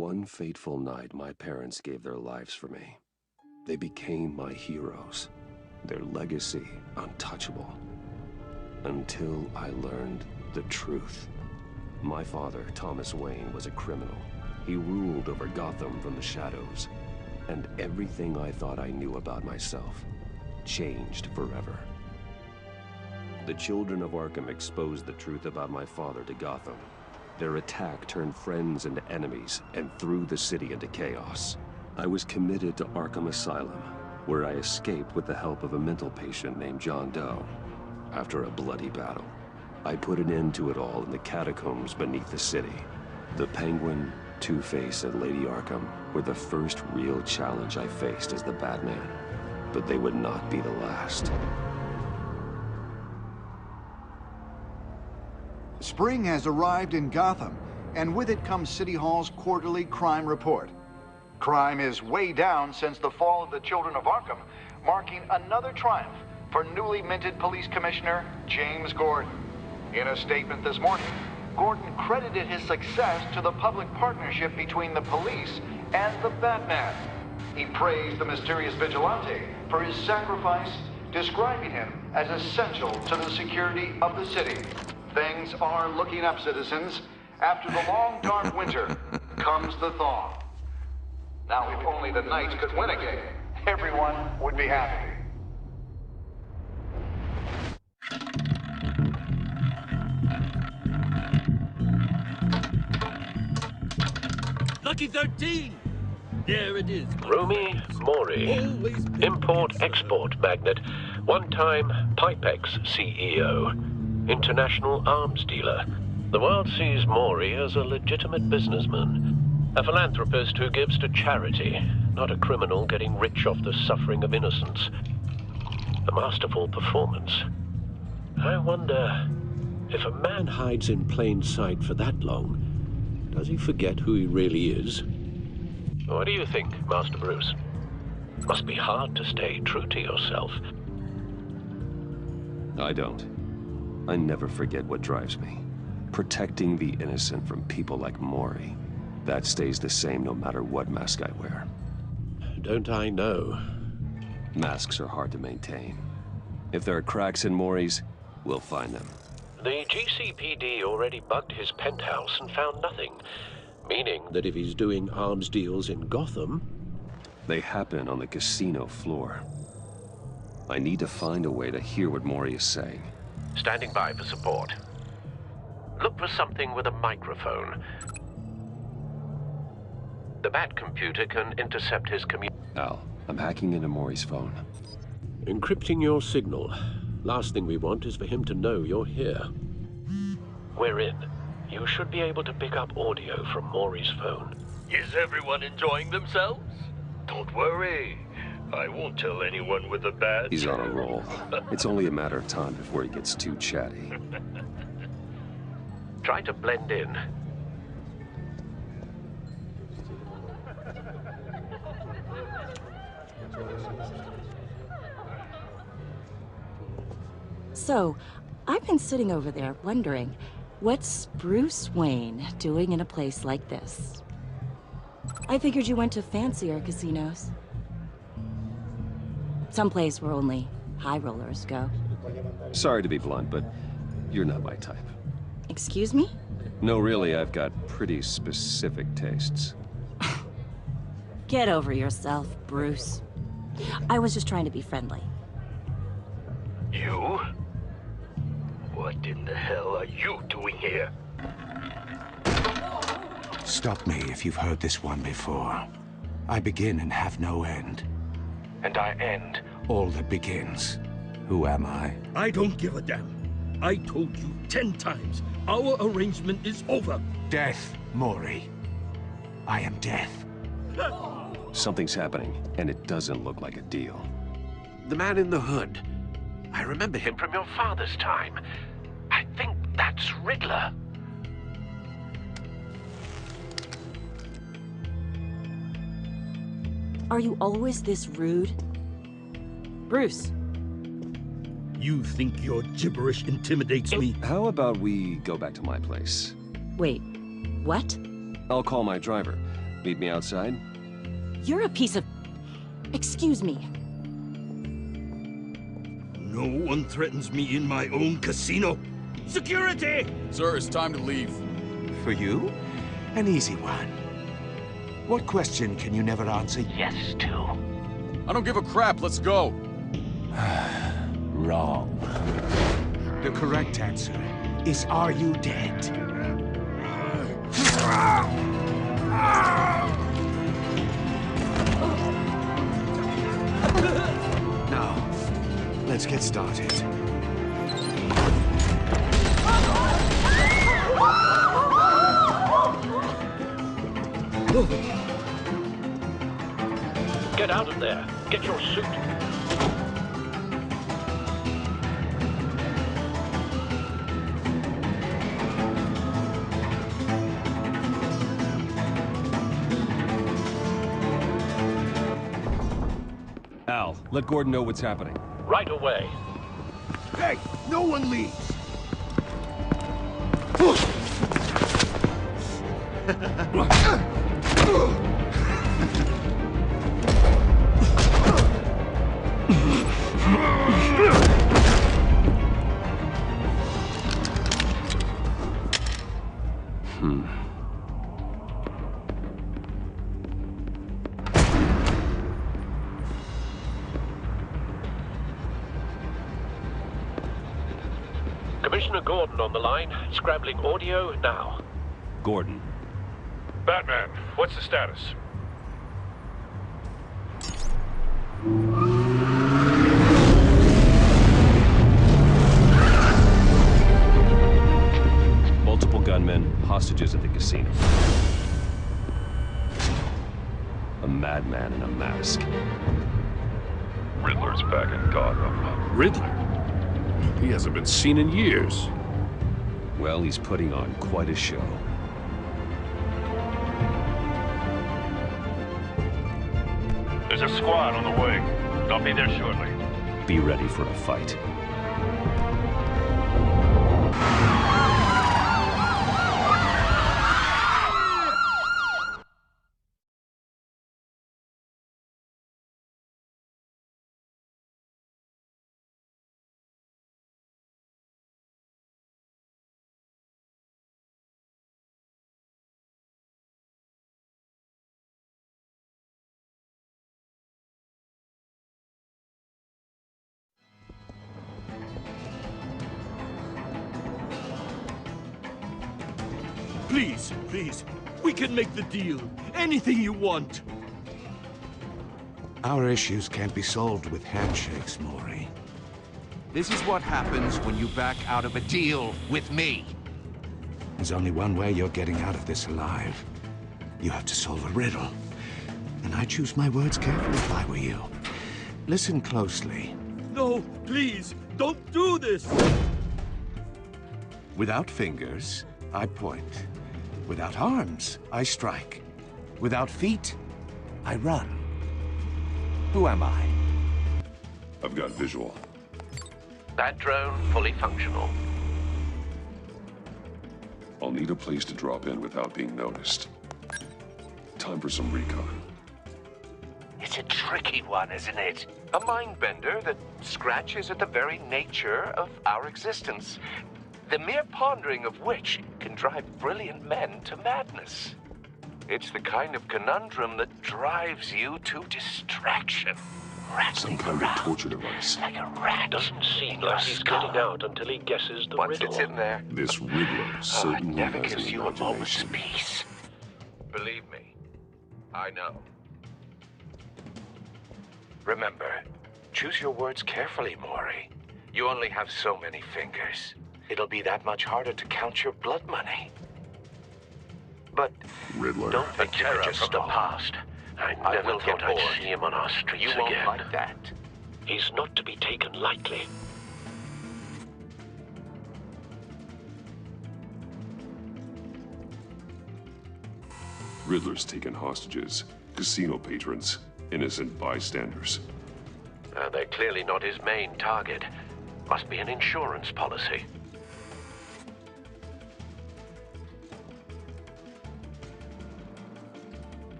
One fateful night, my parents gave their lives for me. They became my heroes, their legacy untouchable. Until I learned the truth. My father, Thomas Wayne, was a criminal. He ruled over Gotham from the shadows. And everything I thought I knew about myself changed forever. The children of Arkham exposed the truth about my father to Gotham. Their attack turned friends into enemies and threw the city into chaos. I was committed to Arkham Asylum, where I escaped with the help of a mental patient named John Doe. After a bloody battle, I put an end to it all in the catacombs beneath the city. The Penguin, Two-Face, and Lady Arkham were the first real challenge I faced as the Batman, but they would not be the last. Spring has arrived in Gotham, and with it comes City Hall's quarterly crime report. Crime is way down since the fall of the Children of Arkham, marking another triumph for newly minted Police Commissioner James Gordon. In a statement this morning, Gordon credited his success to the public partnership between the police and the Batman. He praised the mysterious vigilante for his sacrifice, describing him as essential to the security of the city. Things are looking up, citizens. After the long, dark winter comes the thaw. Now, if only the Knights could win again, everyone would be happy. Lucky 13! There it is. Rumi Mori, import-export magnate, one-time Pipex CEO, international arms dealer. The world sees Mori as a legitimate businessman, a philanthropist who gives to charity, not a criminal getting rich off the suffering of innocence. A masterful performance. I wonder, if a man hides in plain sight for that long, does he forget who he really is? What do you think, Master Bruce? Must be hard to stay true to yourself. I don't. I never forget what drives me. Protecting the innocent from people like Mori. That stays the same no matter what mask I wear. Don't I know? Masks are hard to maintain. If there are cracks in Mori's, we'll find them. The GCPD already bugged his penthouse and found nothing. Meaning that if he's doing arms deals in Gotham... They happen on the casino floor. I need to find a way to hear what Mori is saying. Standing by for support. Look for something with a microphone. The Bat computer can intercept his Al, I'm hacking into Mori's phone. Encrypting your signal. Last thing we want is for him to know you're here. We're in. You should be able to pick up audio from Mori's phone. Is everyone enjoying themselves? Don't worry. I won't tell anyone with a badge. He's on a roll. It's only a matter of time before he gets too chatty. Try to blend in. So, I've been sitting over there wondering, what's Bruce Wayne doing in a place like this? I figured you went to fancier casinos. Someplace where only high rollers go. Sorry to be blunt, but you're not my type. Excuse me? No, really, I've got pretty specific tastes. Get over yourself, Bruce. I was just trying to be friendly. You? What in the hell are you doing here? Stop me if you've heard this one before. I begin and have no end. And I end all that begins. Who am I? I don't give a damn. I told you 10 times. Our arrangement is over. Death, Mori. I am death. Something's happening, and it doesn't look like a deal. The man in the hood. I remember him from your father's time. I think that's Riddler. Are you always this rude? Bruce. You think your gibberish intimidates me? How about we go back to my place? Wait, what? I'll call my driver. Meet me outside? You're a piece of... Excuse me. No one threatens me in my own casino. Security! Sir, it's time to leave. For you? An easy one. What question can you never answer yes to? I don't give a crap, let's go. Wrong. The correct answer is, are you dead? Now, let's get started. Get out of there. Get your suit. Al, let Gordon know what's happening. Right away. Hey, no one leaves. Commissioner Gordon on the line, scrambling audio now. Gordon. Batman, what's the status? Multiple gunmen, hostages at the casino. A madman in a mask. Riddler's back in Gotham. Riddler? He hasn't been seen in years. Well, he's putting on quite a show. There's a squad on the way. I'll be there shortly. Be ready for a fight. Please, please, we can make the deal. Anything you want. Our issues can't be solved with handshakes, Maury. This is what happens when you back out of a deal with me. There's only one way you're getting out of this alive. You have to solve a riddle. And I choose my words carefully if I were you. Listen closely. No, please, don't do this. Without fingers, I point. Without arms, I strike. Without feet, I run. Who am I? I've got visual. That drone fully functional. I'll need a place to drop in without being noticed. Time for some recon. It's a tricky one, isn't it? A mind bender that scratches at the very nature of our existence. The mere pondering of which can drive brilliant men to madness. It's the kind of conundrum that drives you to distraction. Some kind of torture device. Like a rat. Doesn't seem like he's getting out until he guesses the Once riddle. it's in there, This Riddler certainly it never has gives an you a moment's imagination. peace. Believe me, I know. Remember, choose your words carefully, Maury. You only have so many fingers. It'll be that much harder to count your blood money. But Riddler. don't think you could just from the stop. past. I never thought I'd see him on our streets You won't again. like that. He's not to be taken lightly. Riddler's taken hostages, casino patrons, innocent bystanders. They're clearly not his main target. Must be an insurance policy.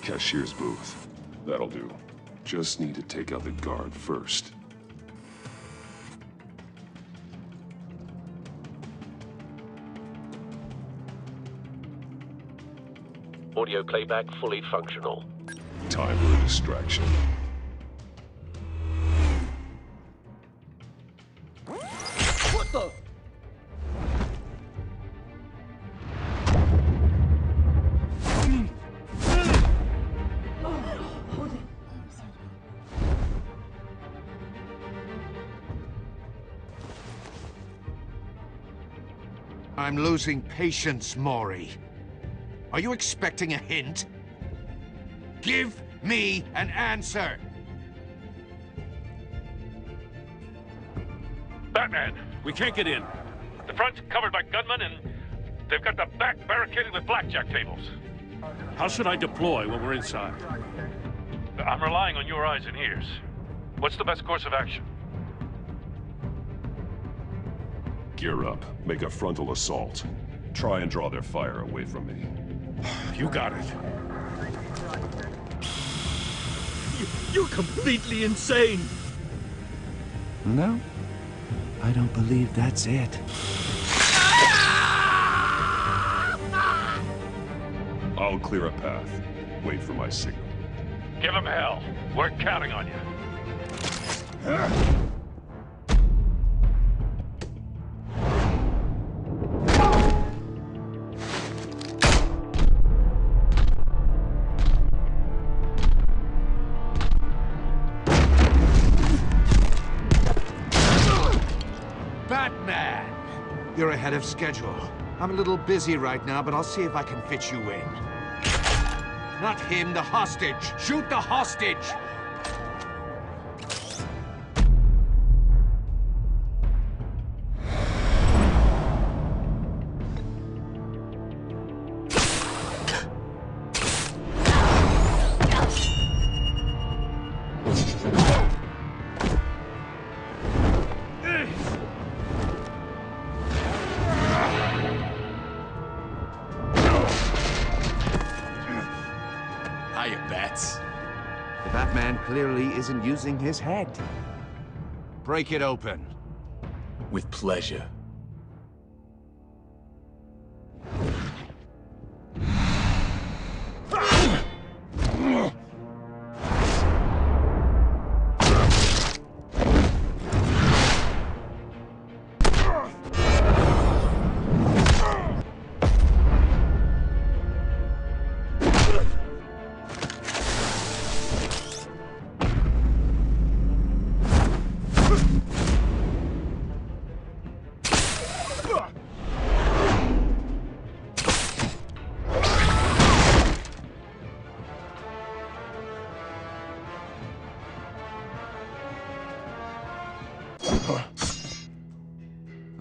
Cashier's booth. That'll do. Just need to take out the guard first. Audio playback fully functional. Time for a distraction. What the? I'm losing patience, Maury. Are you expecting a hint? Give me an answer! Batman! We can't get in. The front's covered by gunmen, and they've got the back barricaded with blackjack tables. How should I deploy when we're inside? I'm relying on your eyes and ears. What's the best course of action? Gear up. Make a frontal assault. Try and draw their fire away from me. You got it. You're completely insane! No, I don't believe that's it. I'll clear a path. Wait for my signal. Give them hell. We're counting on you. Batman! You're ahead of schedule. I'm a little busy right now, but I'll see if I can fit you in. Not him, the hostage! Shoot the hostage! The Batman clearly isn't using his head. Break it open. With pleasure.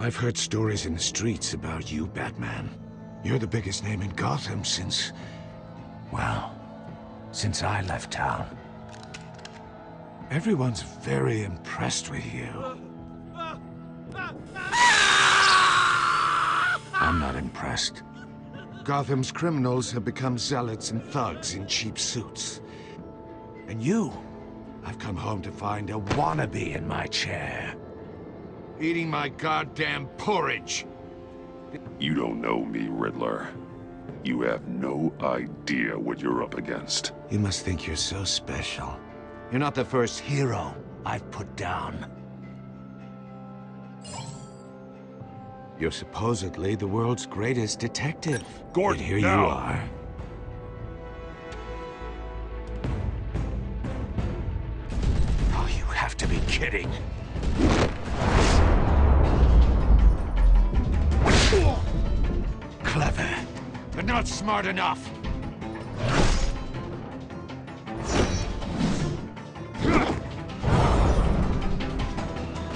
I've heard stories in the streets about you, Batman. You're the biggest name in Gotham since... well, since I left town. Everyone's very impressed with you. I'm not impressed. Gotham's criminals have become zealots and thugs in cheap suits. And you, I've come home to find a wannabe in my chair. Eating my goddamn porridge. You don't know me, Riddler. You have no idea what you're up against. You must think you're so special. You're not the first hero I've put down. You're supposedly the world's greatest detective. Gordon, and here now. you are. Oh, you have to be kidding. Clever, but not smart enough.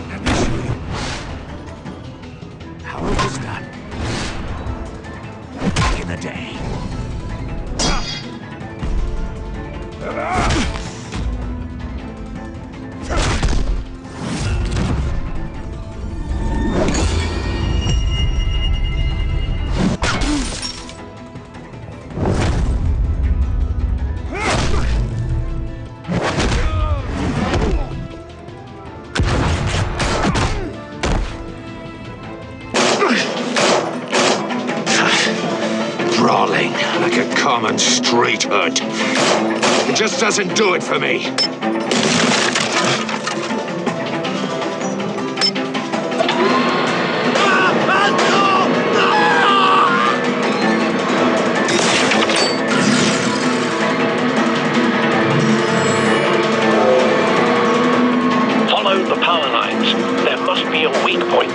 Initially, how it was done back in the day. crawling like a common street hood. It just doesn't do it for me. Follow the power lines. There must be a weak point.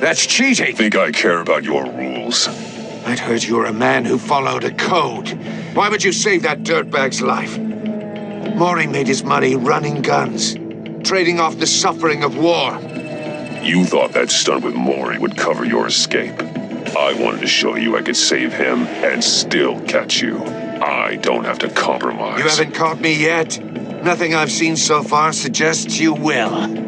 That's cheating! Think I care about your rules? I'd heard you were a man who followed a code. Why would you save that dirtbag's life? Maury made his money running guns, trading off the suffering of war. You thought that stunt with Maury would cover your escape. I wanted to show you I could save him and still catch you. I don't have to compromise. You haven't caught me yet. Nothing I've seen so far suggests you will.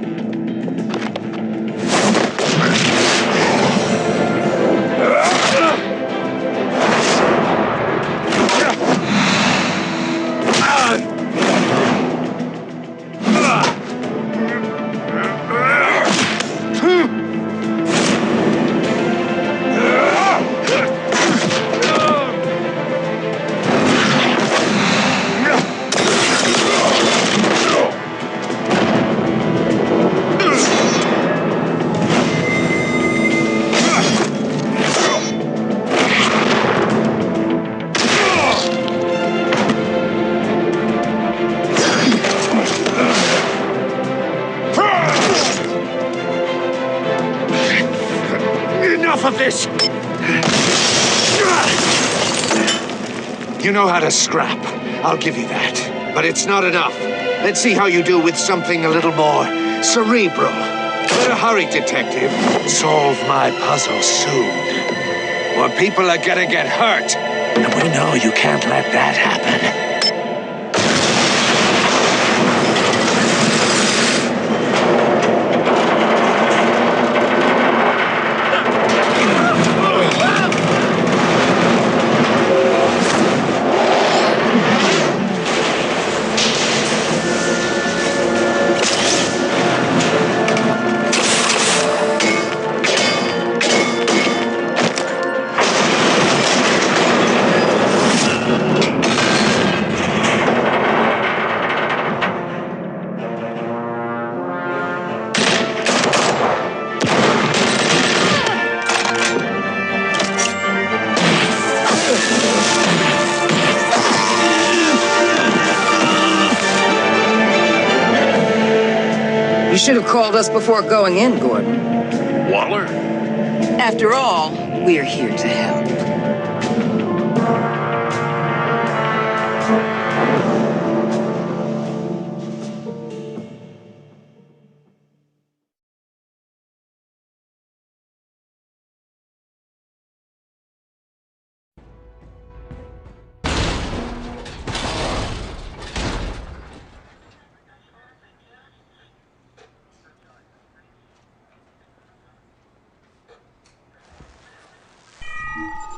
Of this! You know how to scrap. I'll give you that. But it's not enough. Let's see how you do with something a little more cerebral. Better hurry, detective. Solve my puzzle soon. Or people are gonna get hurt. And we know you can't let that happen. You should have called us before going in, Gordon. Waller? After all, we're here to help.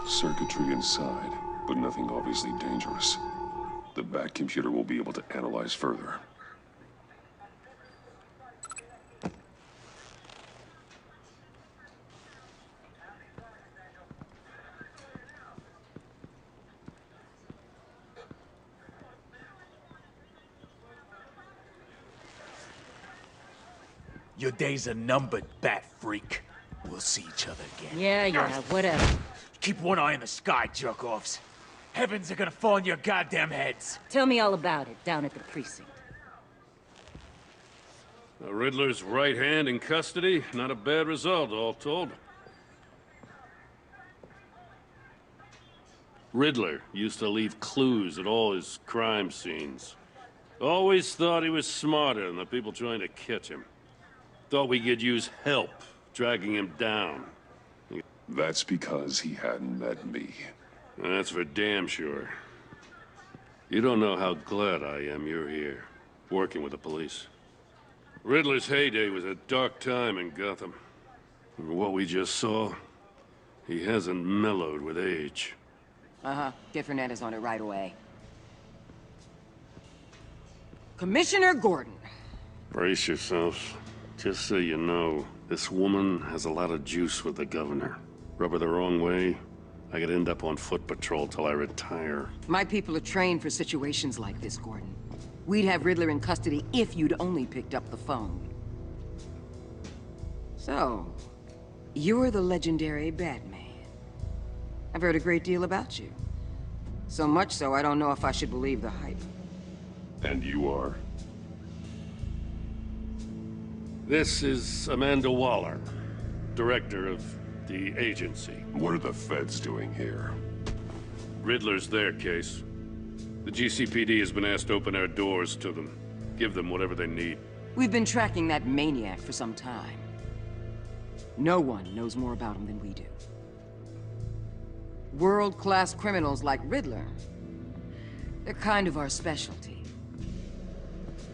Circuitry inside, but nothing obviously dangerous. The back computer will be able to analyze further. Your days are numbered, bat freak. We'll see each other again. Yeah, whatever. Keep one eye in the sky, jerk-offs. Heavens are gonna fall on your goddamn heads. Tell me all about it down at the precinct. The Riddler's right hand in custody. Not a bad result, all told. Riddler used to leave clues at all his crime scenes. Always thought he was smarter than the people trying to catch him. Thought we could use help dragging him down. That's because he hadn't met me. That's for damn sure. You don't know how glad I am you're here. working with the police. Riddler's heyday was a dark time in Gotham. From what we just saw, he hasn't mellowed with age. Uh-huh. Get Fernandez on it right away. Commissioner Gordon. Brace yourselves. Just so you know, this woman has a lot of juice with the governor. Rub her the wrong way, I could end up on foot patrol till I retire. My people are trained for situations like this, Gordon. We'd have Riddler in custody if you'd only picked up the phone. So, you're the legendary Batman. I've heard a great deal about you. So much so, I don't know if I should believe the hype. And you are? This is Amanda Waller, director of the agency. What are the feds doing here? Riddler's their case. The GCPD has been asked to open our doors to them. Give them whatever they need. We've been tracking that maniac for some time. No one knows more about him than we do. World-class criminals like Riddler, they're kind of our specialty.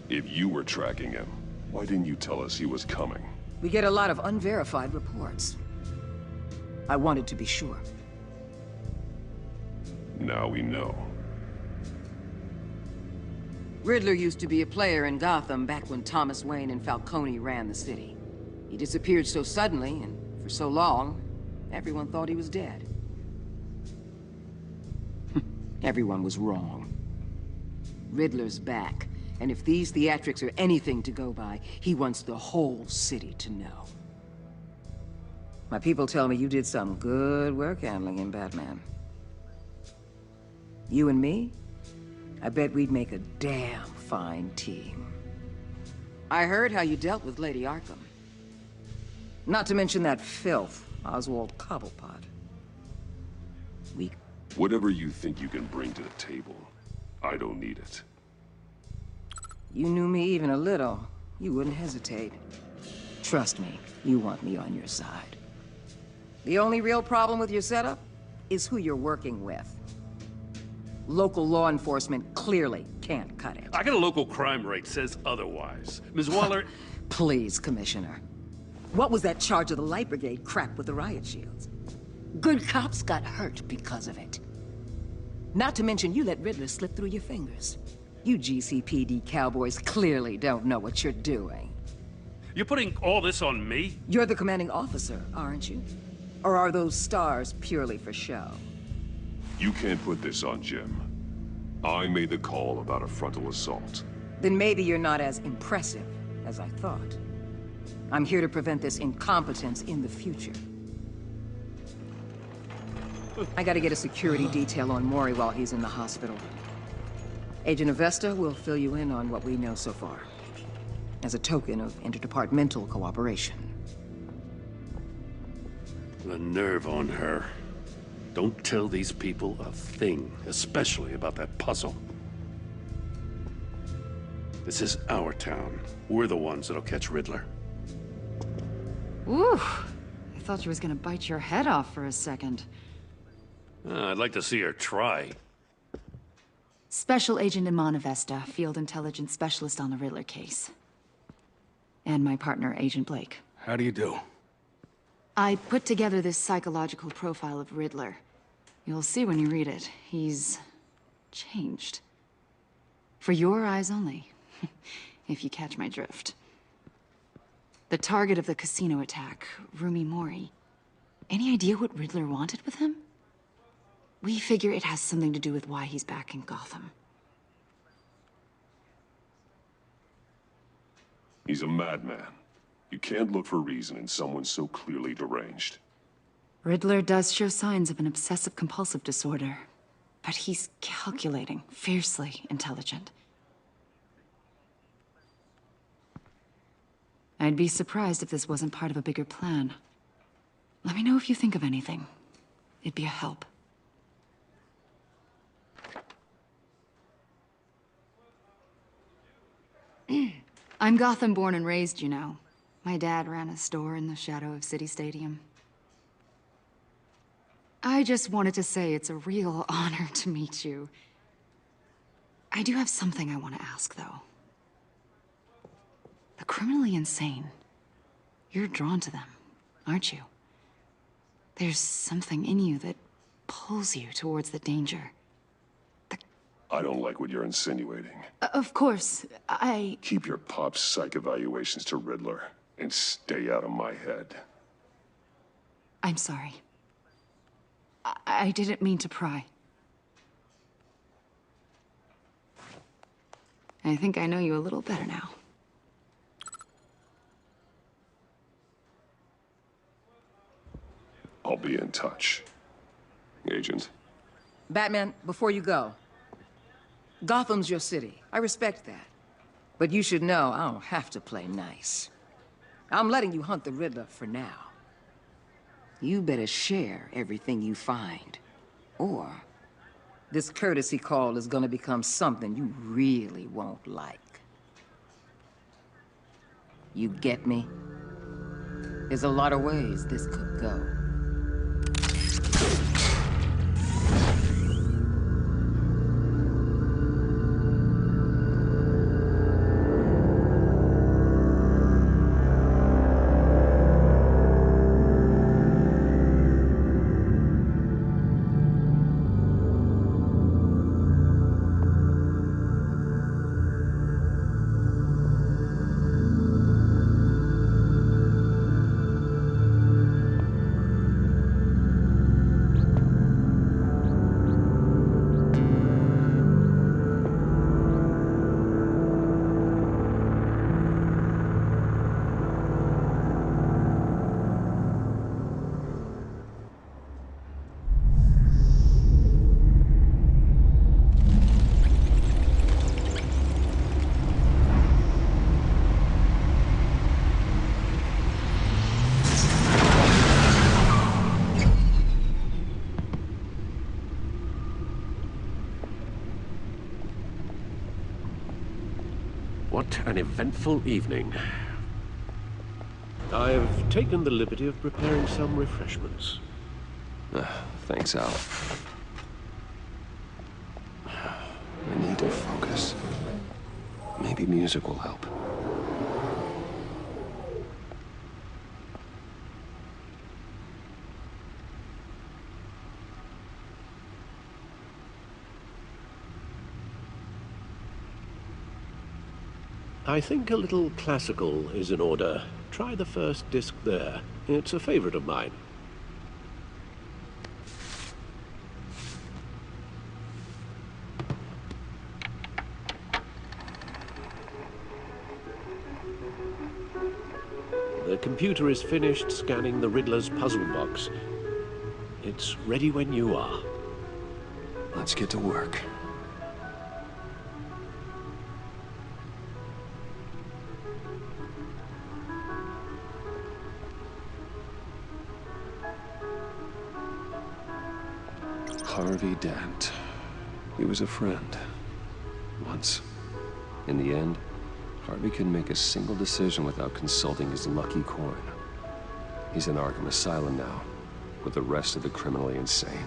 If you were tracking him, why didn't you tell us he was coming? We get a lot of unverified reports. I wanted to be sure. Now we know. Riddler used to be a player in Gotham back when Thomas Wayne and Falcone ran the city. He disappeared so suddenly and for so long, everyone thought he was dead. Everyone was wrong. Riddler's back, and if these theatrics are anything to go by, he wants the whole city to know. My people tell me you did some good work handling him, Batman. You and me? I bet we'd make a damn fine team. I heard how you dealt with Lady Arkham. Not to mention that filth, Oswald Cobblepot. Whatever you think you can bring to the table, I don't need it. You knew me even a little, you wouldn't hesitate. Trust me, you want me on your side. The only real problem with your setup is who you're working with. Local law enforcement clearly can't cut it. I got a local crime rate says otherwise. Ms. Waller... Please, Commissioner. What was that charge of the Light Brigade crap with the riot shields? Good cops got hurt because of it. Not to mention you let Riddler slip through your fingers. You GCPD cowboys clearly don't know what you're doing. You're putting all this on me? You're the commanding officer, aren't you? Or are those stars purely for show? You can't put this on Jim. I made the call about a frontal assault. Then maybe you're not as impressive as I thought. I'm here to prevent this incompetence in the future. I gotta get a security detail on Mori while he's in the hospital. Agent Avesta will fill you in on what we know so far, as a token of interdepartmental cooperation. The nerve on her. Don't tell these people a thing, especially about that puzzle. This is our town. We're the ones that'll catch Riddler. Ooh, I thought she was gonna bite your head off for a second. I'd like to see her try. Special Agent Iman Avesta, Field Intelligence Specialist on the Riddler case. And my partner, Agent Blake. How do you do? I put together this psychological profile of Riddler. You'll see when you read it. He's changed. For your eyes only, if you catch my drift. The target of the casino attack, Rumi Mori. Any idea what Riddler wanted with him? We figure it has something to do with why he's back in Gotham. He's a madman. You can't look for reason in someone so clearly deranged. Riddler does show signs of an obsessive-compulsive disorder, but he's calculating, fiercely intelligent. I'd be surprised if this wasn't part of a bigger plan. Let me know if you think of anything. It'd be a help. I'm Gotham born and raised, you know. My dad ran a store in the shadow of City Stadium. I just wanted to say it's a real honor to meet you. I do have something I want to ask, though. The criminally insane. You're drawn to them, aren't you? There's something in you that pulls you towards the danger. I don't like what you're insinuating. Of course, Keep your pop's psych evaluations to Riddler, and stay out of my head. I'm sorry. I didn't mean to pry. I think I know you a little better now. I'll be in touch. Agent. Batman, before you go, Gotham's your city. I respect that. But you should know I don't have to play nice. I'm letting you hunt the Riddler for now. You better share everything you find. Or this courtesy call is gonna become something you really won't like. You get me? There's a lot of ways this could go. What an eventful evening. I've taken the liberty of preparing some refreshments. Thanks, Al. I need to focus. Maybe music will help. I think a little classical is in order. Try the first disc there. It's a favorite of mine. The computer is finished scanning the Riddler's puzzle box. It's ready when you are. Let's get to work. Harvey Dent. He was a friend. Once. In the end, Harvey couldn't make a single decision without consulting his lucky coin. He's in Arkham Asylum now, with the rest of the criminally insane.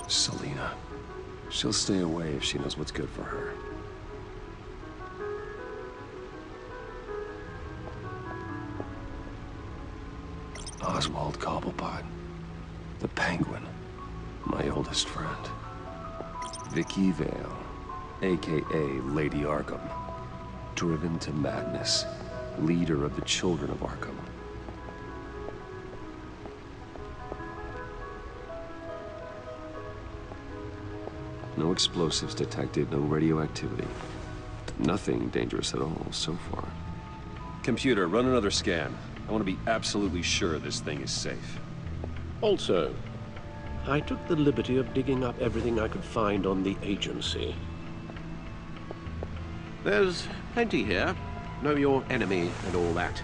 Selina. She'll stay away if she knows what's good for her. Oswald Cobblepot. The Penguin. My oldest friend. Vicky Vale, a.k.a. Lady Arkham. Driven to madness. Leader of the Children of Arkham. No explosives detected, no radioactivity. Nothing dangerous at all so far. Computer, run another scan. I want to be absolutely sure this thing is safe. Also, I took the liberty of digging up everything I could find on the agency. There's plenty here. Know your enemy and all that.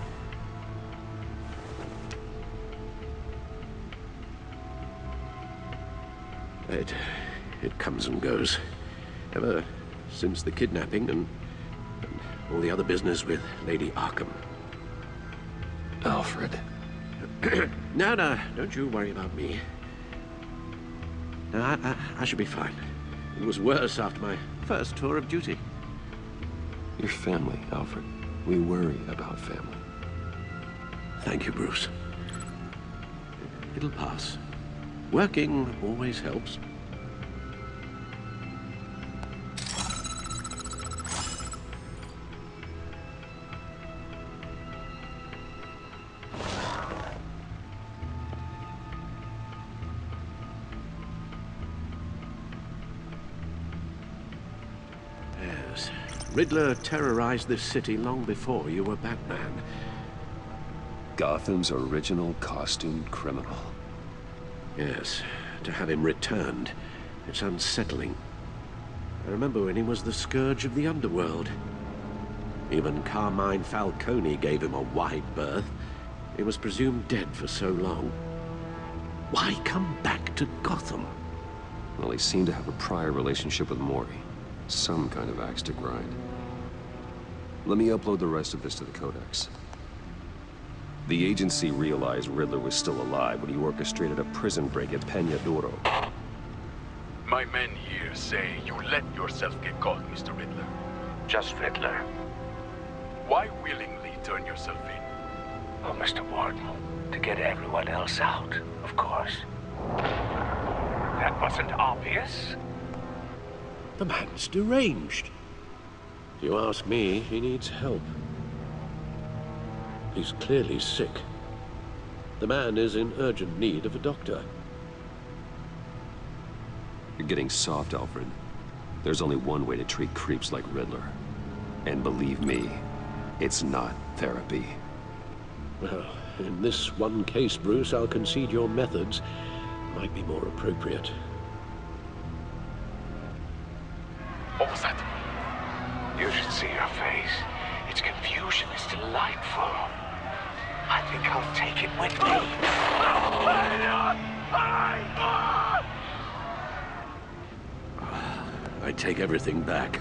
It comes and goes. Ever since the kidnapping and all the other business with Lady Arkham. Alfred. No, don't you worry about me. No, I should be fine. It was worse after my first tour of duty. Your family, Alfred. We worry about family. Thank you, Bruce. It'll pass. Working always helps. Yes. Riddler terrorized this city long before you were Batman. Gotham's original costumed criminal. Yes, to have him returned, it's unsettling. I remember when he was the scourge of the underworld. Even Carmine Falcone gave him a wide berth. He was presumed dead for so long. Why come back to Gotham? Well, he seemed to have a prior relationship with Mori. Some kind of axe to grind. Let me upload the rest of this to the Codex. The agency realized Riddler was still alive when he orchestrated a prison break at Peña Duro. My men here say you let yourself get caught, Mr. Riddler. Just Riddler. Why willingly turn yourself in? Oh, Mr. Warden, to get everyone else out, of course. That wasn't obvious. The man's deranged. If you ask me, he needs help. He's clearly sick. The man is in urgent need of a doctor. You're getting soft, Alfred. There's only one way to treat creeps like Riddler. And believe me, it's not therapy. Well, in this one case, Bruce, I'll concede your methods might be more appropriate. What was that? You should see your face. Its confusion is delightful. I think I'll take it with me. I take everything back.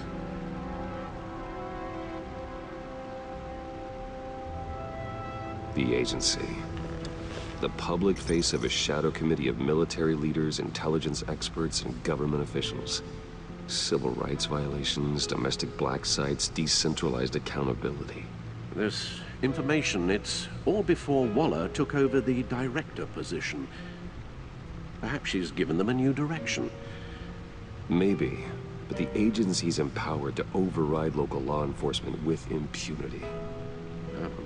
The agency. The public face of a shadow committee of military leaders, intelligence experts, and government officials. Civil rights violations, domestic black sites, decentralized accountability. This information, it's all before Waller took over the director position. Perhaps she's given them a new direction. Maybe, but the agency's empowered to override local law enforcement with impunity.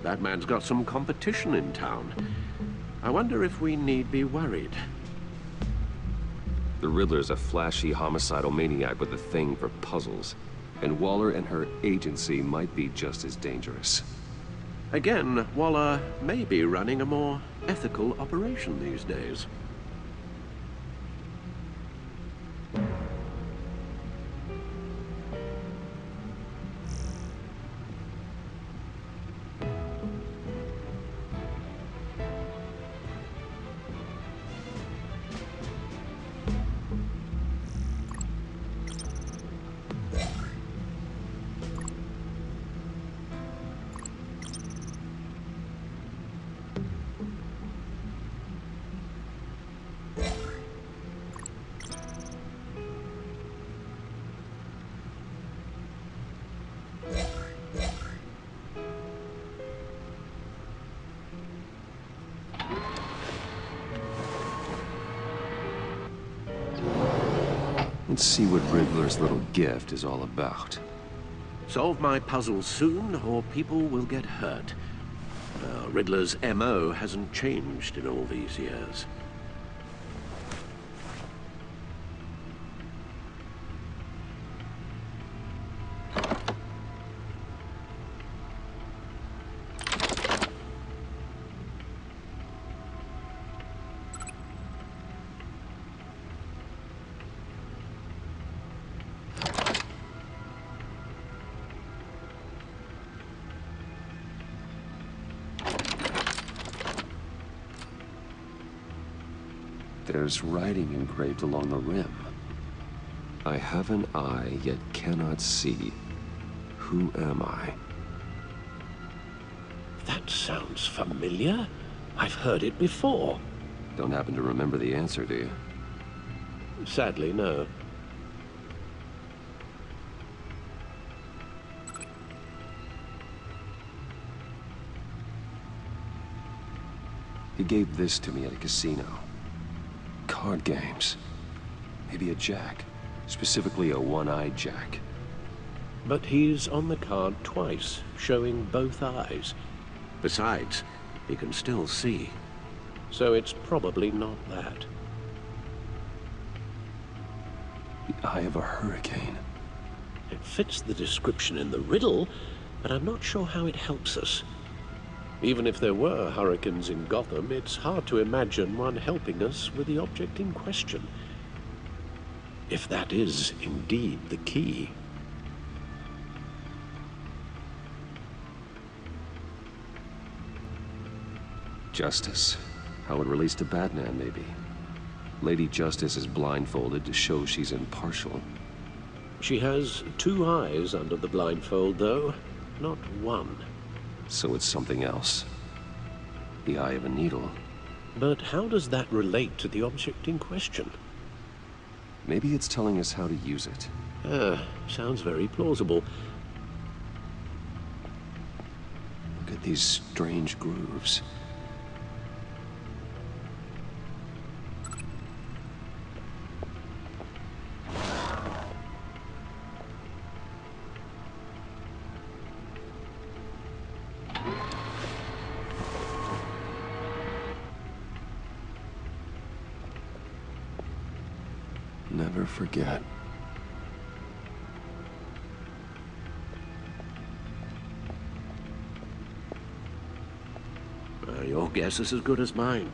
Batman's got some competition in town. I wonder if we need be worried. The Riddler's a flashy homicidal maniac with a thing for puzzles. And Waller and her agency might be just as dangerous. Again, Waller may be running a more ethical operation these days. Let's see what Riddler's little gift is all about. Solve my puzzle soon, or people will get hurt. Riddler's MO hasn't changed in all these years. There's writing engraved along the rim. I have an eye, yet cannot see. Who am I? That sounds familiar. I've heard it before. Don't happen to remember the answer, do you? Sadly, no. He gave this to me at a casino. Card games. Maybe a jack. Specifically a one-eyed jack. But he's on the card twice, showing both eyes. Besides, he can still see. So it's probably not that. The eye of a hurricane. It fits the description in the riddle, but I'm not sure how it helps us. Even if there were hurricanes in Gotham, it's hard to imagine one helping us with the object in question. If that is indeed the key. Justice. How it relates to Batman, maybe. Lady Justice is blindfolded to show she's impartial. She has two eyes under the blindfold, though, not one. So it's something else. The eye of a needle. But how does that relate to the object in question? Maybe it's telling us how to use it. Sounds very plausible. Look at these strange grooves. Never forget. Your guess is as good as mine.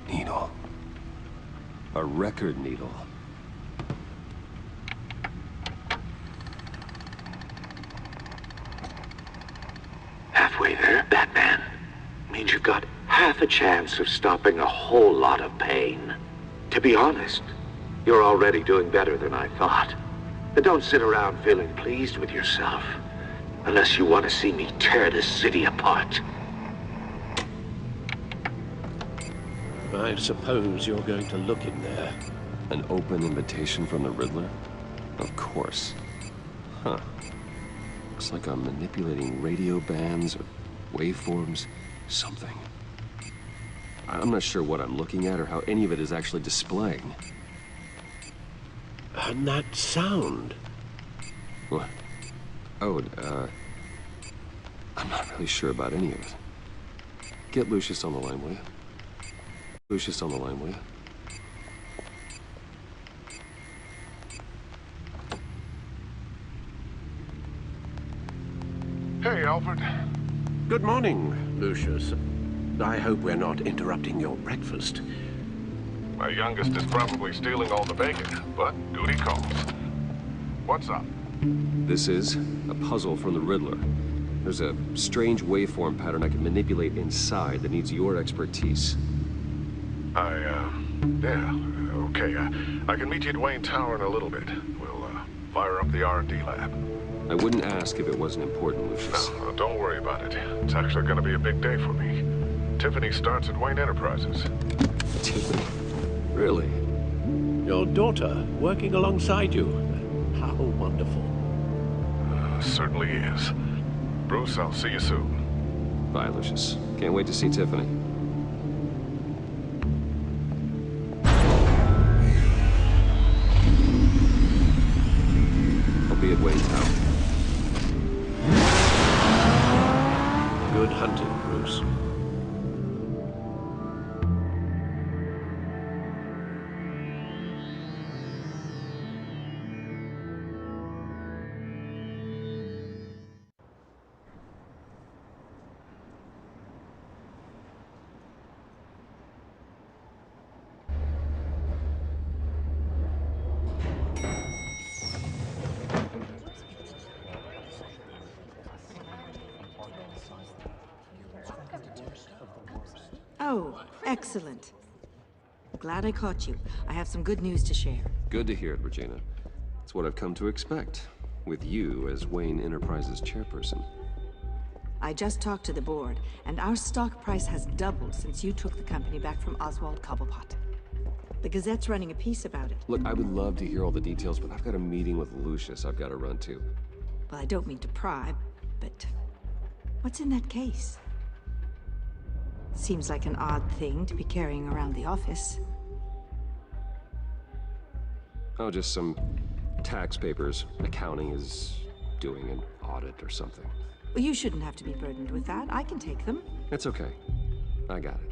Needle. A record needle. Halfway there, Batman. Means you've got half a chance of stopping a whole lot of pain. To be honest, you're already doing better than I thought. But don't sit around feeling pleased with yourself. Unless you want to see me tear this city apart. I suppose you're going to look in there. An open invitation from the Riddler? Of course. Huh. Looks like I'm manipulating radio bands or waveforms. Something. I'm not sure what I'm looking at or how any of it is actually displaying. And that sound. What? Oh, I'm not really sure about any of it. Get Lucius on the line, will you? Lucius on the line, will you? Hey, Alfred. Good morning, Lucius. I hope we're not interrupting your breakfast. My youngest is probably stealing all the bacon, but duty calls. What's up? This is a puzzle from the Riddler. There's a strange waveform pattern I can manipulate inside that needs your expertise. Yeah, okay. I can meet you at Wayne Tower in a little bit. We'll, fire up the R&D lab. I wouldn't ask if it wasn't important, Lucius. No, don't worry about it. It's actually gonna be a big day for me. Tiffany starts at Wayne Enterprises. Tiffany? Really? Your daughter, working alongside you. How wonderful. Certainly is. Bruce, I'll see you soon. Bye, Lucius. Can't wait to see Tiffany. I'll be at Wayne Tower. Good hunting, Bruce. Oh, excellent. Glad I caught you. I have some good news to share. Good to hear it, Regina. It's what I've come to expect, with you as Wayne Enterprises chairperson. I just talked to the board, and our stock price has doubled since you took the company back from Oswald Cobblepot. The Gazette's running a piece about it. Look, I would love to hear all the details, but I've got a meeting with Lucius I've got to run to. Well, I don't mean to pry, but what's in that case? Seems like an odd thing to be carrying around the office. Oh, just some tax papers. Accounting is doing an audit or something. Well, you shouldn't have to be burdened with that. I can take them. It's okay. I got it.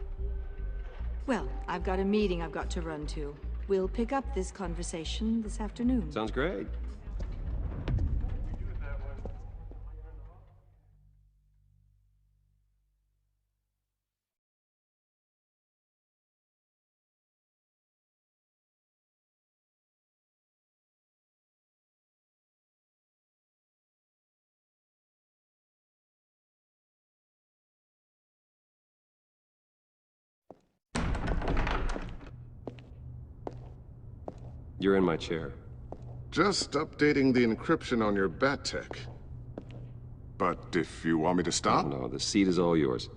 Well, I've got a meeting I've got to run to. We'll pick up this conversation this afternoon. Sounds great. You're in my chair. Just updating the encryption on your bat tech. But if you want me to stop? No, the seat is all yours.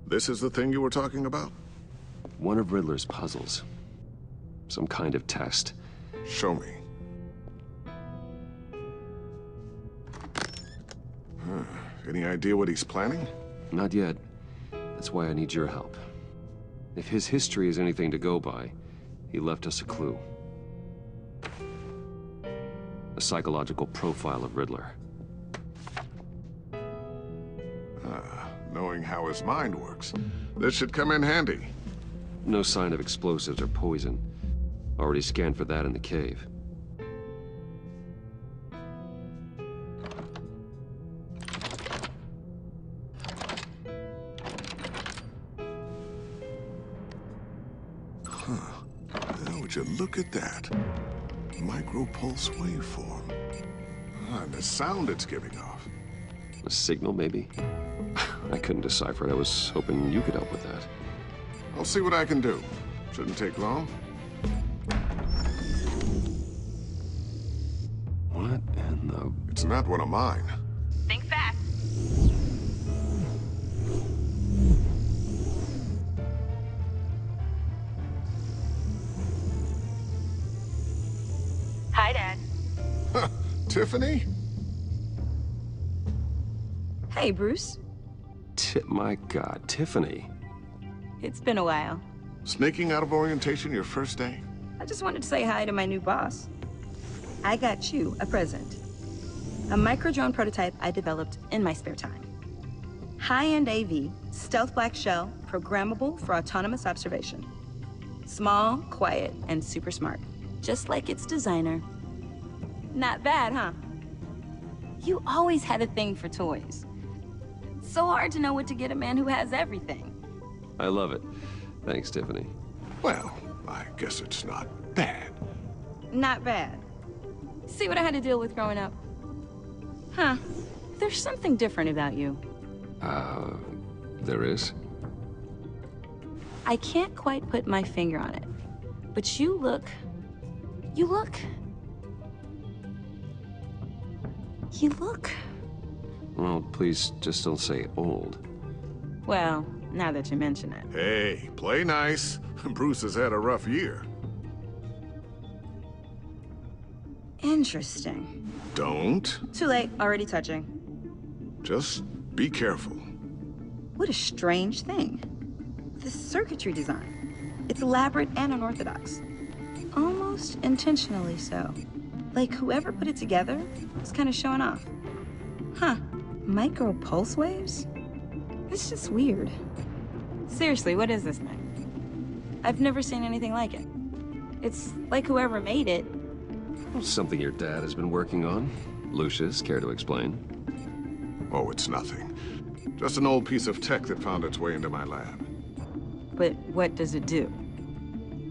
This is the thing you were talking about? One of Riddler's puzzles. Some kind of test. Show me. Any idea what he's planning? Not yet. That's why I need your help. If his history is anything to go by, he left us a clue. A psychological profile of Riddler. Knowing how his mind works, this should come in handy. No sign of explosives or poison. Already scanned for that in the cave. Would you look at that? Micro-pulse waveform. And the sound it's giving off. A signal, maybe? I couldn't decipher it. I was hoping you could help with that. I'll see what I can do. Shouldn't take long. What in the... It's not one of mine. Think fast. Hi, Dad. Huh, Tiffany? Hey, Bruce. My God, Tiffany. It's been a while. Sneaking out of orientation your first day? I just wanted to say hi to my new boss. I got you a present. A micro-drone prototype I developed in my spare time. High-end AV, stealth black shell, programmable for autonomous observation. Small, quiet, and super smart. Just like its designer. Not bad, huh? You always had a thing for toys. So hard to know what to get a man who has everything. I love it. Thanks, Tiffany. Well, I guess it's not bad. Not bad. See what I had to deal with growing up? Huh. There's something different about you. There is? I can't quite put my finger on it. But you look... You look... Well, please, just don't say old. Well, now that you mention it. Hey, play nice. Bruce has had a rough year. Interesting. Don't. Too late, already touching. Just be careful. What a strange thing. The circuitry design. It's elaborate and unorthodox. Almost intentionally so. Like whoever put it together was kind of showing off. Huh. Micro pulse waves? It's just weird. Seriously, what is this thing? I've never seen anything like it. It's like whoever made it. Something your dad has been working on. Lucius, care to explain? Oh, it's nothing. Just an old piece of tech that found its way into my lab. But what does it do?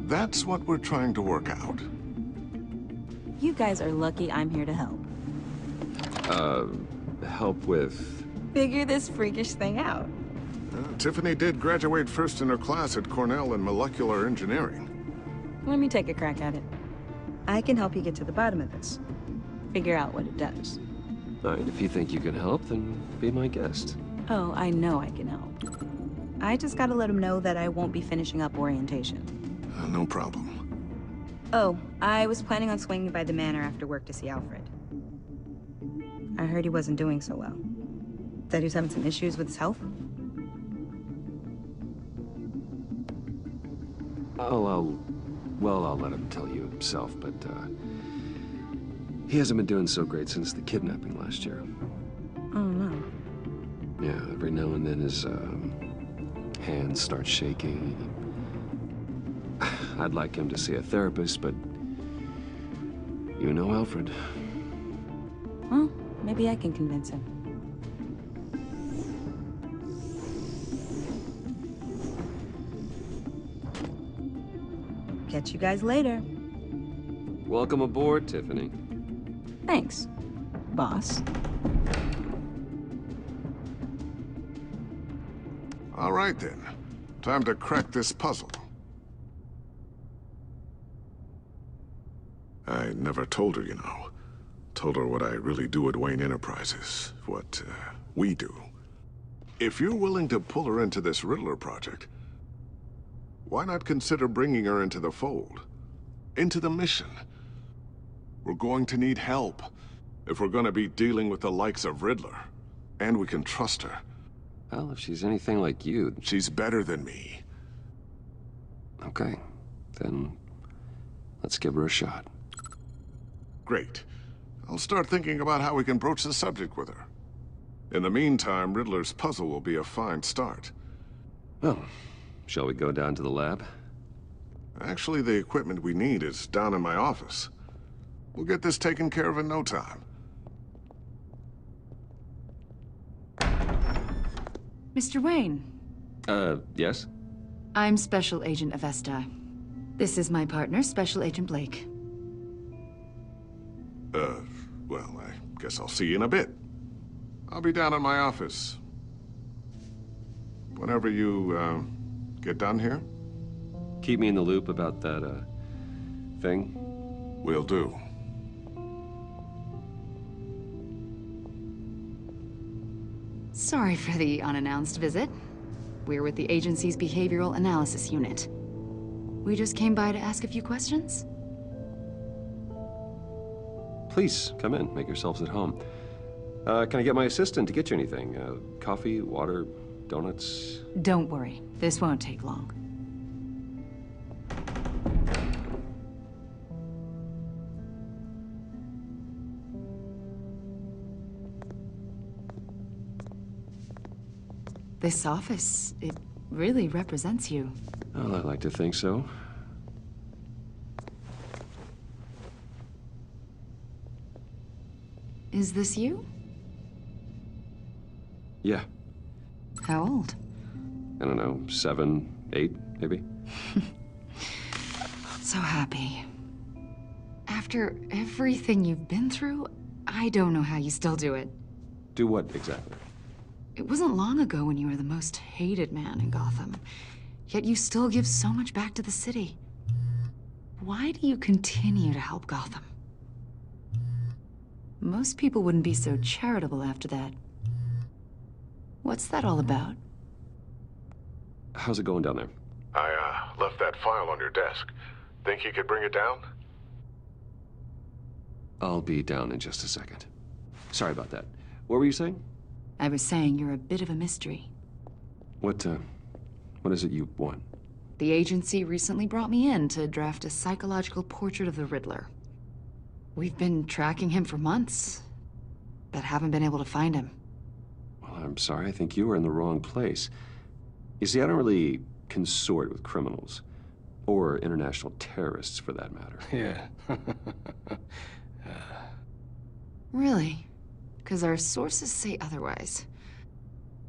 That's what we're trying to work out. You guys are lucky I'm here to help. Help with... Figure this freakish thing out. Tiffany did graduate first in her class at Cornell in molecular engineering. Let me take a crack at it. I can help you get to the bottom of this. Figure out what it does. All right, if you think you can help, then be my guest. Oh, I know I can help. I just gotta let him know that I won't be finishing up orientation. No problem. Oh, I was planning on swinging by the manor after work to see Alfred. I heard he wasn't doing so well. That he was having some issues with his health. I'll let him tell you himself, but, he hasn't been doing so great since the kidnapping last year. Oh, no. Yeah, every now and then his, hands start shaking. I'd like him to see a therapist, but you know Alfred. Well, maybe I can convince him. Catch you guys later. Welcome aboard, Tiffany. Thanks, boss. All right, then. Time to crack this puzzle. I never told her, you know. Told her what I really do at Wayne Enterprises. What, we do. If you're willing to pull her into this Riddler project, why not consider bringing her into the fold? Into the mission? We're going to need help if we're going to be dealing with the likes of Riddler. And we can trust her. Well, if she's anything like you... She's better than me. Okay. Then let's give her a shot. Great. I'll start thinking about how we can broach the subject with her. In the meantime, Riddler's puzzle will be a fine start. Well, shall we go down to the lab? Actually, the equipment we need is down in my office. We'll get this taken care of in no time. Mr. Wayne. Yes? I'm Special Agent Avesta. This is my partner, Special Agent Blake. Well, I guess I'll see you in a bit. I'll be down in my office. Whenever you, get done here? Keep me in the loop about that, thing? Will do. Sorry for the unannounced visit. We're with the agency's Behavioral Analysis Unit. We just came by to ask a few questions. Please, come in. Make yourselves at home. Can I get my assistant to get you anything? Coffee, water, donuts? Don't worry. This won't take long. This office, it really represents you. Well, I like to think so. Is this you? Yeah. How old? I don't know, 7, 8, maybe? So happy. After everything you've been through, I don't know how you still do it. Do what, exactly? It wasn't long ago when you were the most hated man in Gotham. Yet you still give so much back to the city. Why do you continue to help Gotham? Most people wouldn't be so charitable after that. What's that all about? How's it going down there? I, left that file on your desk. Think you could bring it down? I'll be down in just a second. Sorry about that. What were you saying? I was saying you're a bit of a mystery. What is it you want? The agency recently brought me in to draft a psychological portrait of the Riddler. We've been tracking him for months, but haven't been able to find him. Well, I'm sorry. I think you were in the wrong place. You see, I don't really consort with criminals. Or international terrorists, for that matter. Yeah. Really? Because our sources say otherwise.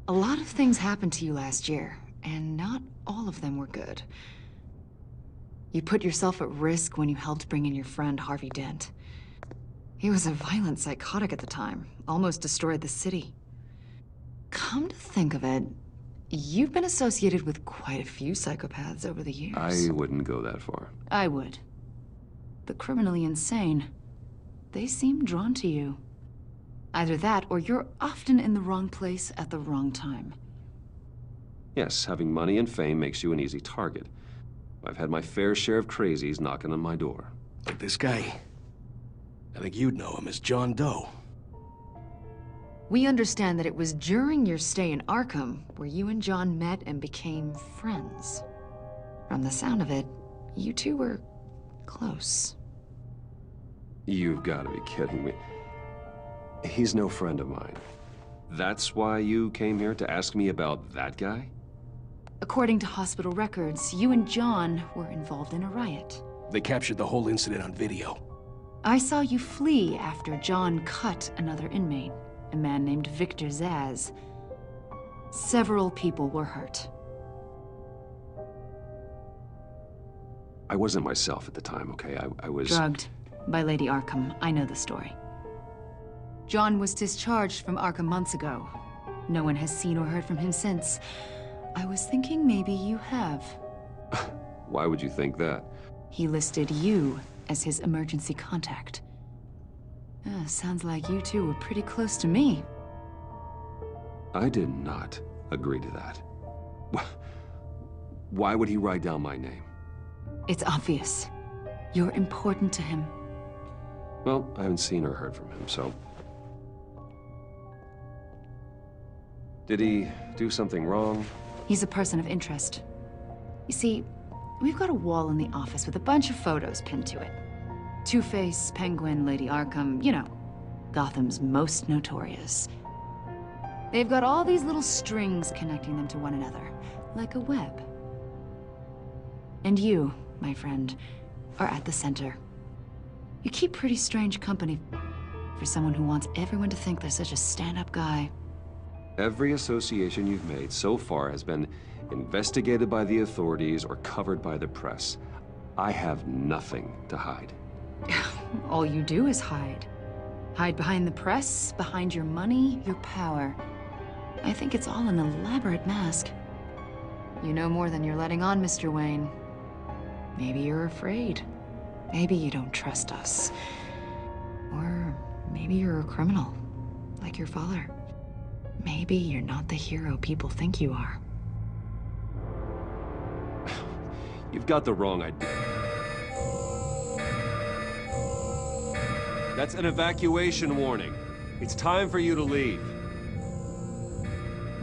A lot of things happened to you last year, and not all of them were good. You put yourself at risk when you helped bring in your friend Harvey Dent. He was a violent psychotic at the time, almost destroyed the city. Come to think of it, You've been associated with quite a few psychopaths over the years. I wouldn't go that far. I would. The criminally insane. They seem drawn to you. Either that, or you're often in the wrong place at the wrong time. Yes, having money and fame makes you an easy target. I've had my fair share of crazies knocking on my door. Like this guy. I think you'd know him as John Doe. We understand that it was during your stay in Arkham where you and John met and became friends. From the sound of it, you two were close. You've got to be kidding me. He's no friend of mine. That's why you came here to ask me about that guy? According to hospital records, you and John were involved in a riot. They captured the whole incident on video. I saw you flee after John cut another inmate, a man named Victor Zsasz. Several people were hurt. I wasn't myself at the time, okay? I was... drugged by Lady Arkham. I know the story. John was discharged from Arkham months ago. No one has seen or heard from him since. I was thinking maybe you have. Why would you think that? He listed you as his emergency contact. Sounds like you two were pretty close to me. I did not agree to that. Why would he write down my name? It's obvious. You're important to him. Well, I haven't seen or heard from him, so... Did he do something wrong? He's a person of interest. You see, we've got a wall in the office with a bunch of photos pinned to it. Two-Face, Penguin, Lady Arkham, you know, Gotham's most notorious. They've got all these little strings connecting them to one another, like a web. And you, my friend, are at the center. You keep pretty strange company for someone who wants everyone to think they're such a stand-up guy. Every association you've made so far has been investigated by the authorities or covered by the press. I have nothing to hide. All you do is hide. Hide behind the press, behind your money, your power. I think it's all an elaborate mask. You know more than you're letting on, Mr. Wayne. Maybe you're afraid. Maybe you don't trust us. Or maybe you're a criminal, like your father. Maybe you're not the hero people think you are. You've got the wrong idea. That's an evacuation warning. It's time for you to leave.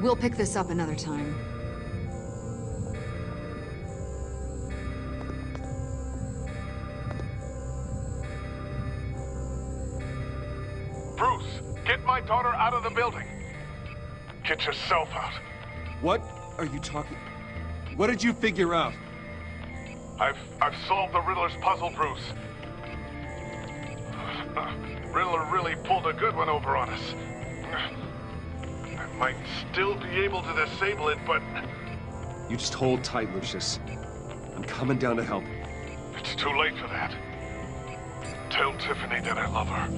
We'll pick this up another time. Bruce, get my daughter out of the building. Get yourself out. What are you talking... What did you figure out? I've solved the Riddler's puzzle, Bruce. Riddler really pulled a good one over on us. I might still be able to disable it, but... You just hold tight, Lucius. I'm coming down to help. It's too late for that. Tell Tiffany that I love her.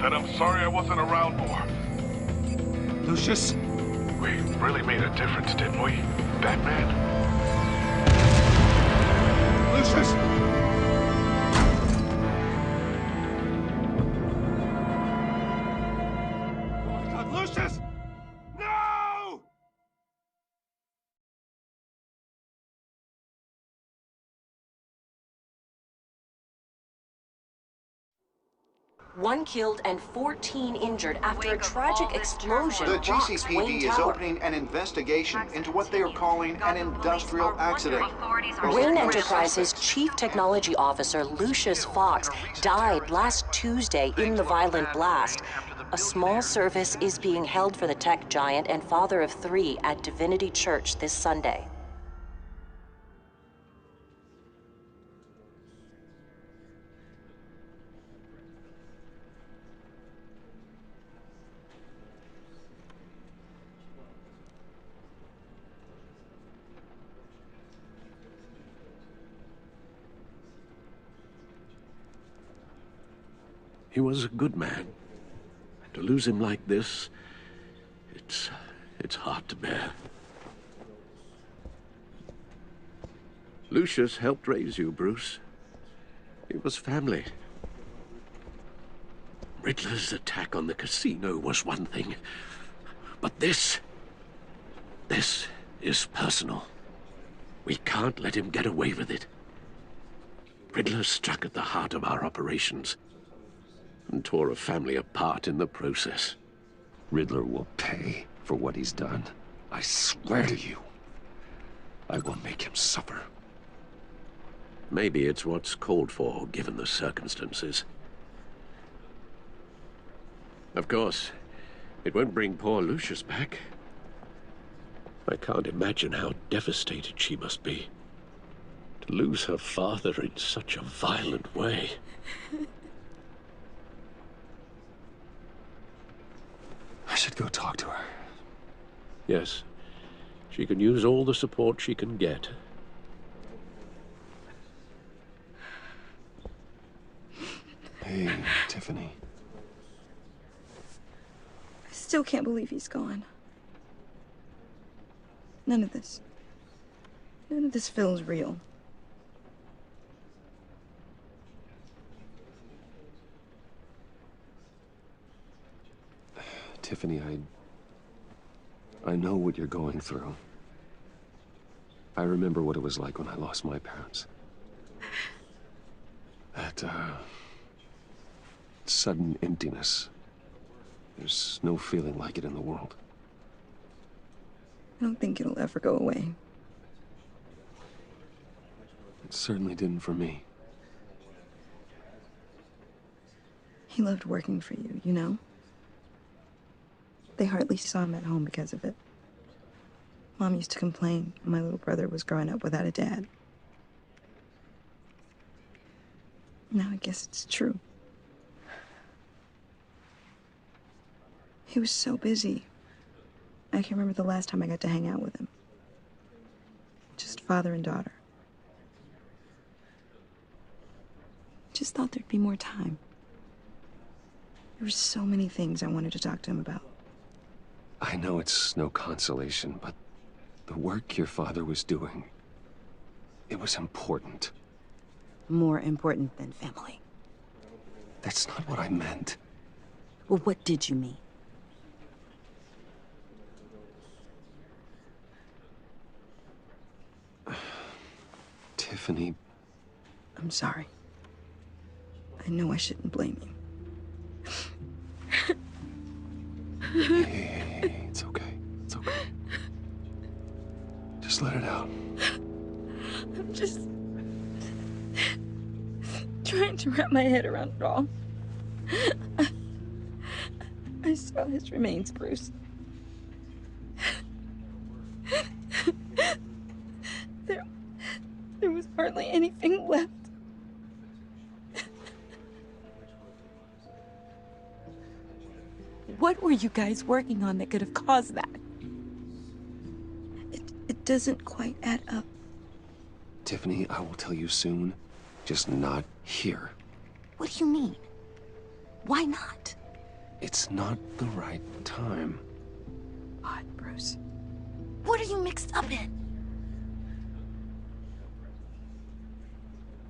That I'm sorry I wasn't around more. Lucius? We really made a difference, didn't we, Batman? Lucius! Oh my God, Lucius! No! One killed and 14 injured after a tragic explosion. The rocks GCPD Wayne is Tower. opening an investigation into what they are calling an industrial accident. Wayne Enterprises' Chief Technology Officer, Lucius Fox, died last Tuesday in the violent blast. A small service is being held for the tech giant and father of 3 at Divinity Church this Sunday. He was a good man. To lose him like this, it's hard to bear. Lucius helped raise you, Bruce. It was family. Riddler's attack on the casino was one thing, but this is personal. We can't let him get away with it. Riddler struck at the heart of our operations and tore a family apart in the process. Riddler will pay for what he's done. I swear to you, I will make him suffer. Maybe it's what's called for, given the circumstances. Of course, it won't bring poor Lucius back. I can't imagine how devastated she must be. To lose her father in such a violent way. I should go talk to her. Yes, she can use all the support she can get. Hey, Tiffany. I still can't believe he's gone. None of this feels real. Tiffany, I know what you're going through. I remember what it was like when I lost my parents. That, sudden emptiness. There's no feeling like it in the world. I don't think it'll ever go away. It certainly didn't for me. He loved working for you, you know? They hardly saw him at home because of it. Mom used to complain my little brother was growing up without a dad. Now I guess it's true. He was so busy. I can't remember the last time I got to hang out with him. Just father and daughter. Just thought there'd be more time. There were so many things I wanted to talk to him about. I know it's no consolation, but the work your father was doing, it was important. More important than family. That's not what I meant. Well, what did you mean? Tiffany. I'm sorry. I know I shouldn't blame you. Hey, it's okay. It's okay. Just let it out. I'm just trying to wrap my head around it all. I saw his remains, Bruce. There was hardly anything left. What were you guys working on that could have caused that? It doesn't quite add up. Tiffany, I will tell you soon. Just not here. What do you mean? Why not? It's not the right time. God, Bruce. What are you mixed up in?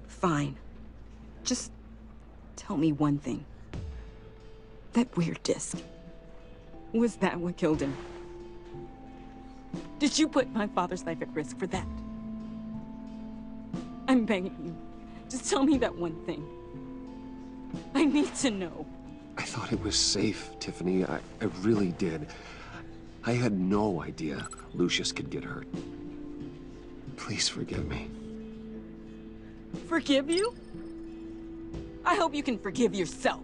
Fine. Just tell me one thing. That weird disc. Was that what killed him? Did you put my father's life at risk for that? I'm begging you. Just tell me that one thing. I need to know. I thought it was safe, Tiffany. I really did. I had no idea Lucius could get hurt. Please forgive me. Forgive you? I hope you can forgive yourself.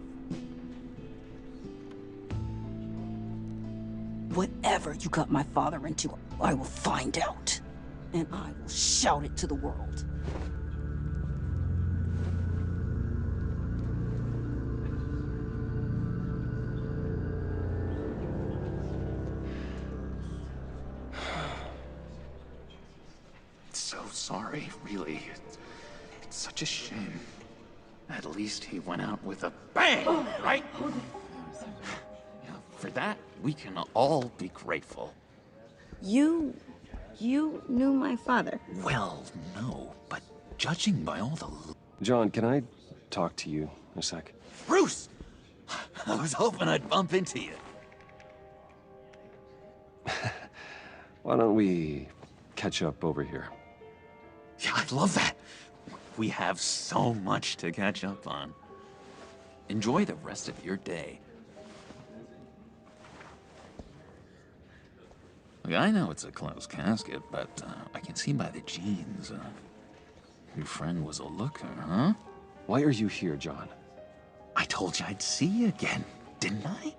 Whatever you got my father into, I will find out. And I will shout it to the world. So sorry, really. It's such a shame. At least he went out with a bang, right? For that, we can all be grateful. You You knew my father. Well, no, but judging by all the... John, can I talk to you a sec? Bruce! I was hoping I'd bump into you. Why don't we catch up over here? Yeah, I'd love that. We have so much to catch up on. Enjoy the rest of your day. Look, I know it's a closed casket, but I can see by the jeans. Your friend was a looker, huh? Why are you here, John? I told you I'd see you again, didn't I?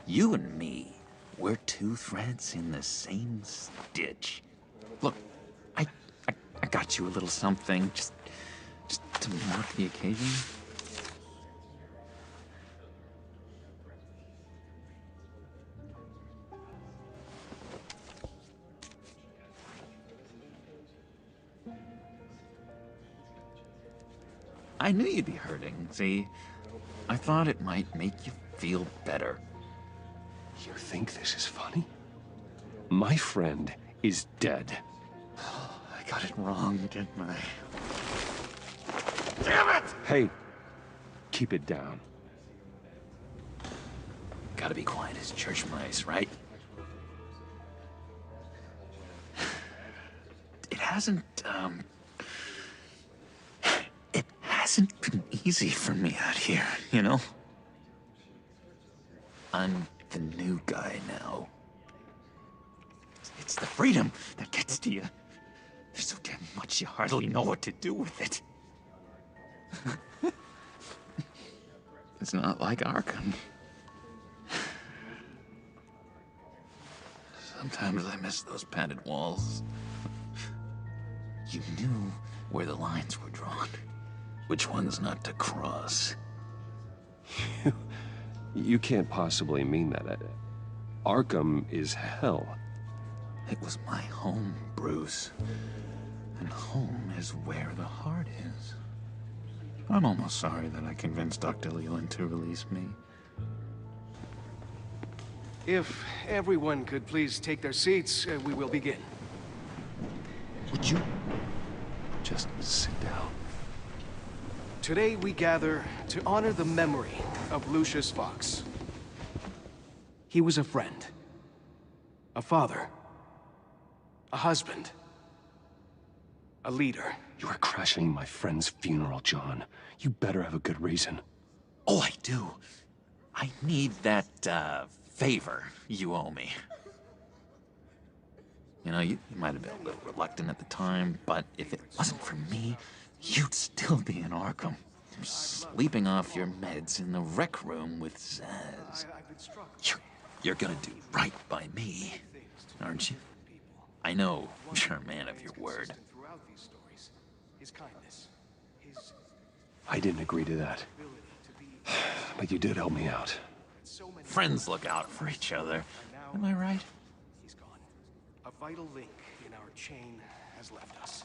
You and me, we're two threads in the same stitch. Look, I got you a little something, just to mark the occasion. I knew you'd be hurting, see? I thought it might make you feel better. You think this is funny? My friend is dead. I got it wrong, didn't I? Damn it! Hey, keep it down. Gotta be quiet as church mice, right? It hasn't been easy for me out here, you know? I'm the new guy now. It's the freedom that gets to you. There's so damn much you hardly know what to do with it. It's not like Arkham. Sometimes I miss those padded walls. You knew where the lines were drawn. Which ones not to cross. You can't possibly mean that. Arkham is hell. It was my home, Bruce. And home is where the heart is. I'm almost sorry that I convinced Dr. Leland to release me. If everyone could please take their seats, we will begin. Would you just sit down? Today we gather to honor the memory of Lucius Fox. He was a friend, a father, a husband, a leader. You are crashing my friend's funeral, John. You better have a good reason. Oh, I do. I need that, favor you owe me. You know, you might have been a little reluctant at the time, but if it wasn't for me, you'd still be in Arkham. You're sleeping off your meds in the rec room with Zaz. You're gonna do right by me, aren't you? I know you're a man of your word. I didn't agree to that. But you did help me out. Friends look out for each other. Am I right? He's gone. A vital link in our chain has left us.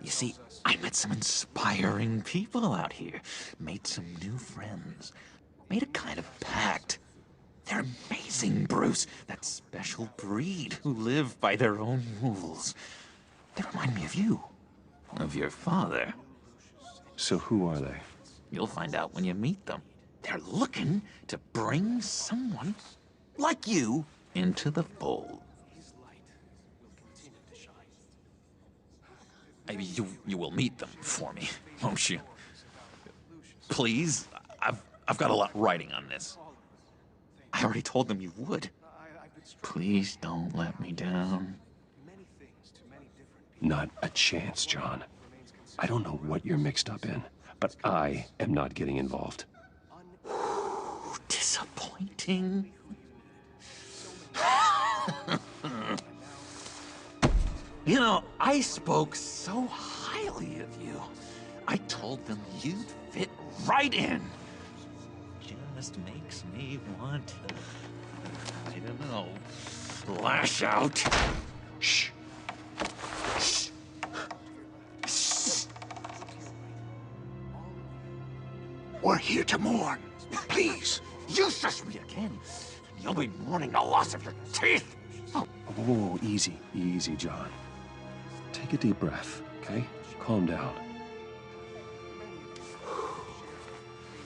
You see, I met some inspiring people out here. Made some new friends. Made a kind of pact. They're amazing, Bruce. That special breed who live by their own rules. They remind me of you. Of your father. So who are they? You'll find out when you meet them. They're looking to bring someone like you into the fold. Maybe you will meet them for me, won't you? Please, I've got a lot writing on this. I already told them you would. Please don't let me down. Not a chance, John. I don't know what you're mixed up in, but I am not getting involved. Disappointing. You know, I spoke so highly of you. I told them you'd fit right in. Just makes me want to, I don't know, lash out. Shh. Shh. Shh. We're here to mourn. Please, you shush me again. You'll be mourning the loss of your teeth. Whoa, easy, easy, John. Take a deep breath, okay? Calm down.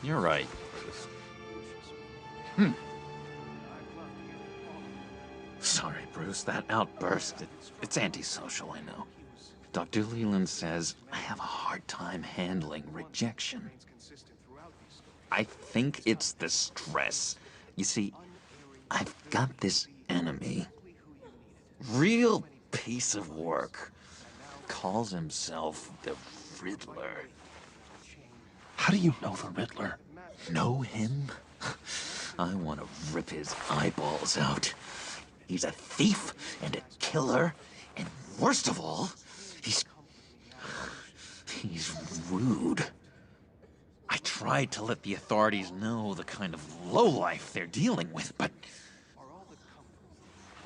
You're right. Sorry, Bruce, that outburst, it's antisocial, I know. Dr. Leland says I have a hard time handling rejection. I think it's the stress. You see, I've got this enemy. Real piece of work. Calls himself the Riddler. How do you know the Riddler? Know him? I want to rip his eyeballs out. He's a thief and a killer, and worst of all, he's rude. I tried to let the authorities know the kind of lowlife they're dealing with, but...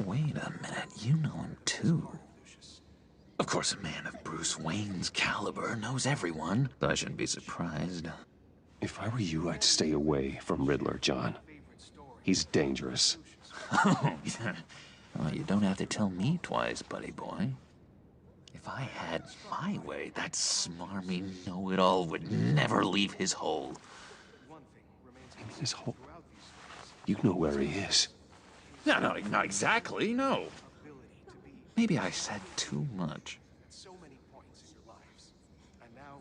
Wait a minute, you know him too. Of course, a man of Bruce Wayne's caliber knows everyone, so I shouldn't be surprised. If I were you, I'd stay away from Riddler, John. He's dangerous. Oh, yeah. Well, you don't have to tell me twice, buddy boy. If I had my way, that smarmy know-it-all would never leave his hole. You mean his hole? You know where he is. No, not exactly, no. Maybe I said too much. So many points in your lives. And now,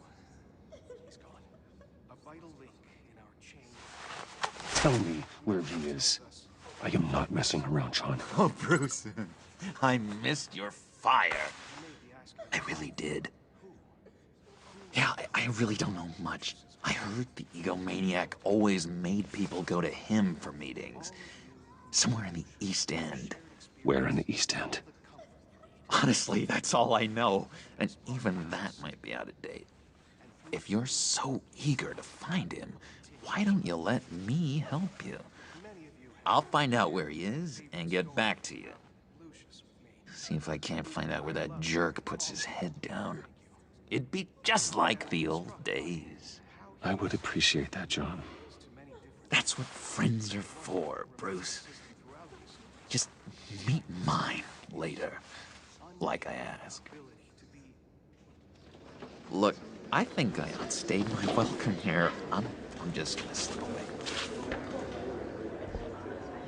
he's gone. A vital link in our chain. Tell me where he is. I am not messing around, John. Oh, Bruce, I missed your fire. I really did. Yeah, I really don't know much. I heard the egomaniac always made people go to him for meetings. Somewhere in the East End. Where in the East End? Honestly, that's all I know. And even that might be out of date. If you're so eager to find him, why don't you let me help you? I'll find out where he is and get back to you. See if I can't find out where that jerk puts his head down. It'd be just like the old days. I would appreciate that, John. That's what friends are for, Bruce. Just meet mine later, like I asked. Look, I think I outstayed my welcome here. I'm just gonna slip away.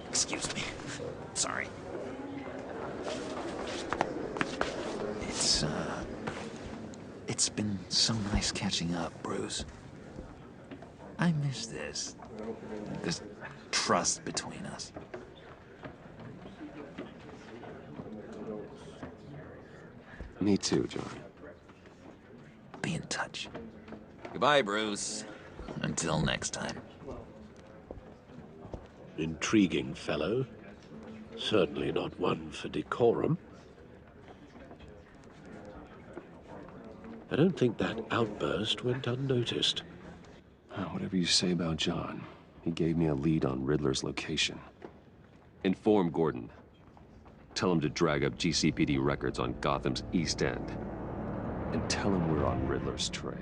Excuse me. Sorry. It's been so nice catching up, Bruce. I miss this trust between us. Me too, John. Be in touch. Goodbye, Bruce. Until next time. Intriguing fellow. Certainly not one for decorum. I don't think that outburst went unnoticed. Whatever you say about John, he gave me a lead on Riddler's location. Inform Gordon. Tell him to drag up GCPD records on Gotham's East End. And tell him we're on Riddler's trail.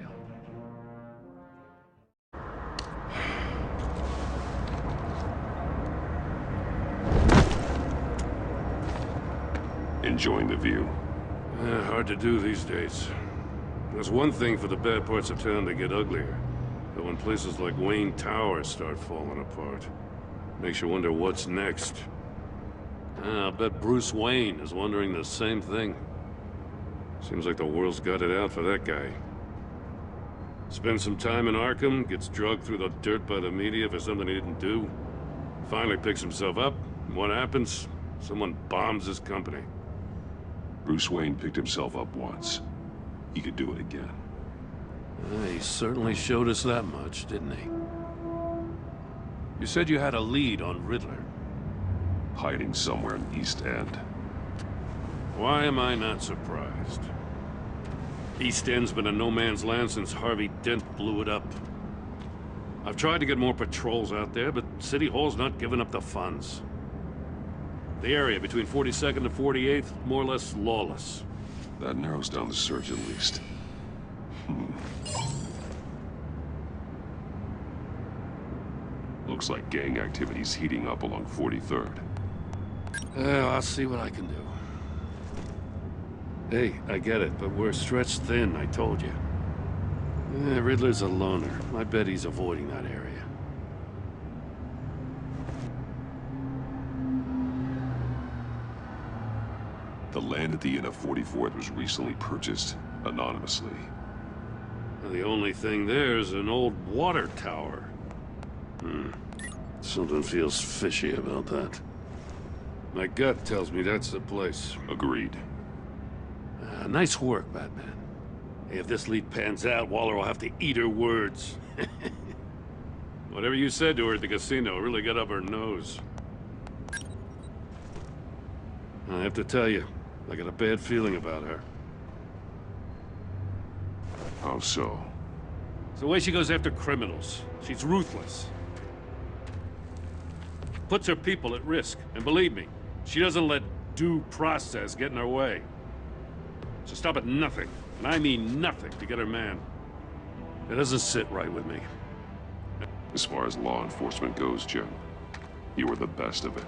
Enjoying the view? Hard to do these days. There's one thing for the bad parts of town to get uglier. But when places like Wayne Tower start falling apart, makes you wonder what's next. I'll bet Bruce Wayne is wondering the same thing. Seems like the world's got it out for that guy. Spends some time in Arkham, gets dragged through the dirt by the media for something he didn't do. Finally picks himself up, and what happens? Someone bombs his company. Bruce Wayne picked himself up once. He could do it again. He certainly showed us that much, didn't he? You said you had a lead on Riddler. Hiding somewhere in the East End. Why am I not surprised? East End's been a no-man's land since Harvey Dent blew it up. I've tried to get more patrols out there, but City Hall's not giving up the funds. The area between 42nd and 48th, more or less lawless. That narrows down the search at least. Looks like gang activity's heating up along 43rd. Well, I'll see what I can do. Hey, I get it, but we're stretched thin, I told you. Riddler's a loner. I bet he's avoiding that area. The land at the end of 44th was recently purchased anonymously. The only thing there is an old water tower. Something feels fishy about that. My gut tells me that's the place. Agreed. Nice work, Batman. Hey, if this lead pans out, Waller will have to eat her words. Whatever you said to her at the casino really got up her nose. I have to tell you, I got a bad feeling about her. How so? It's the way she goes after criminals. She's ruthless. Puts her people at risk. And believe me, she doesn't let due process get in her way. She'll stop at nothing, and I mean nothing, to get her man. It doesn't sit right with me. As far as law enforcement goes, Jim, you are the best of it.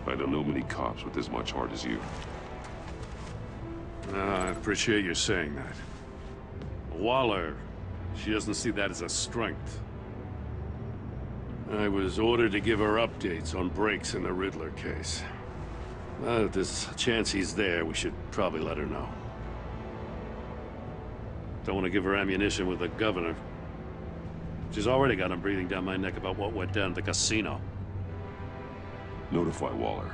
I don't know many cops with as much heart as you. I appreciate you saying that. Waller, she doesn't see that as a strength. I was ordered to give her updates on breaks in the Riddler case. If there's a chance he's there, we should probably let her know. Don't want to give her ammunition with the governor. She's already got him breathing down my neck about what went down at the casino. Notify Waller.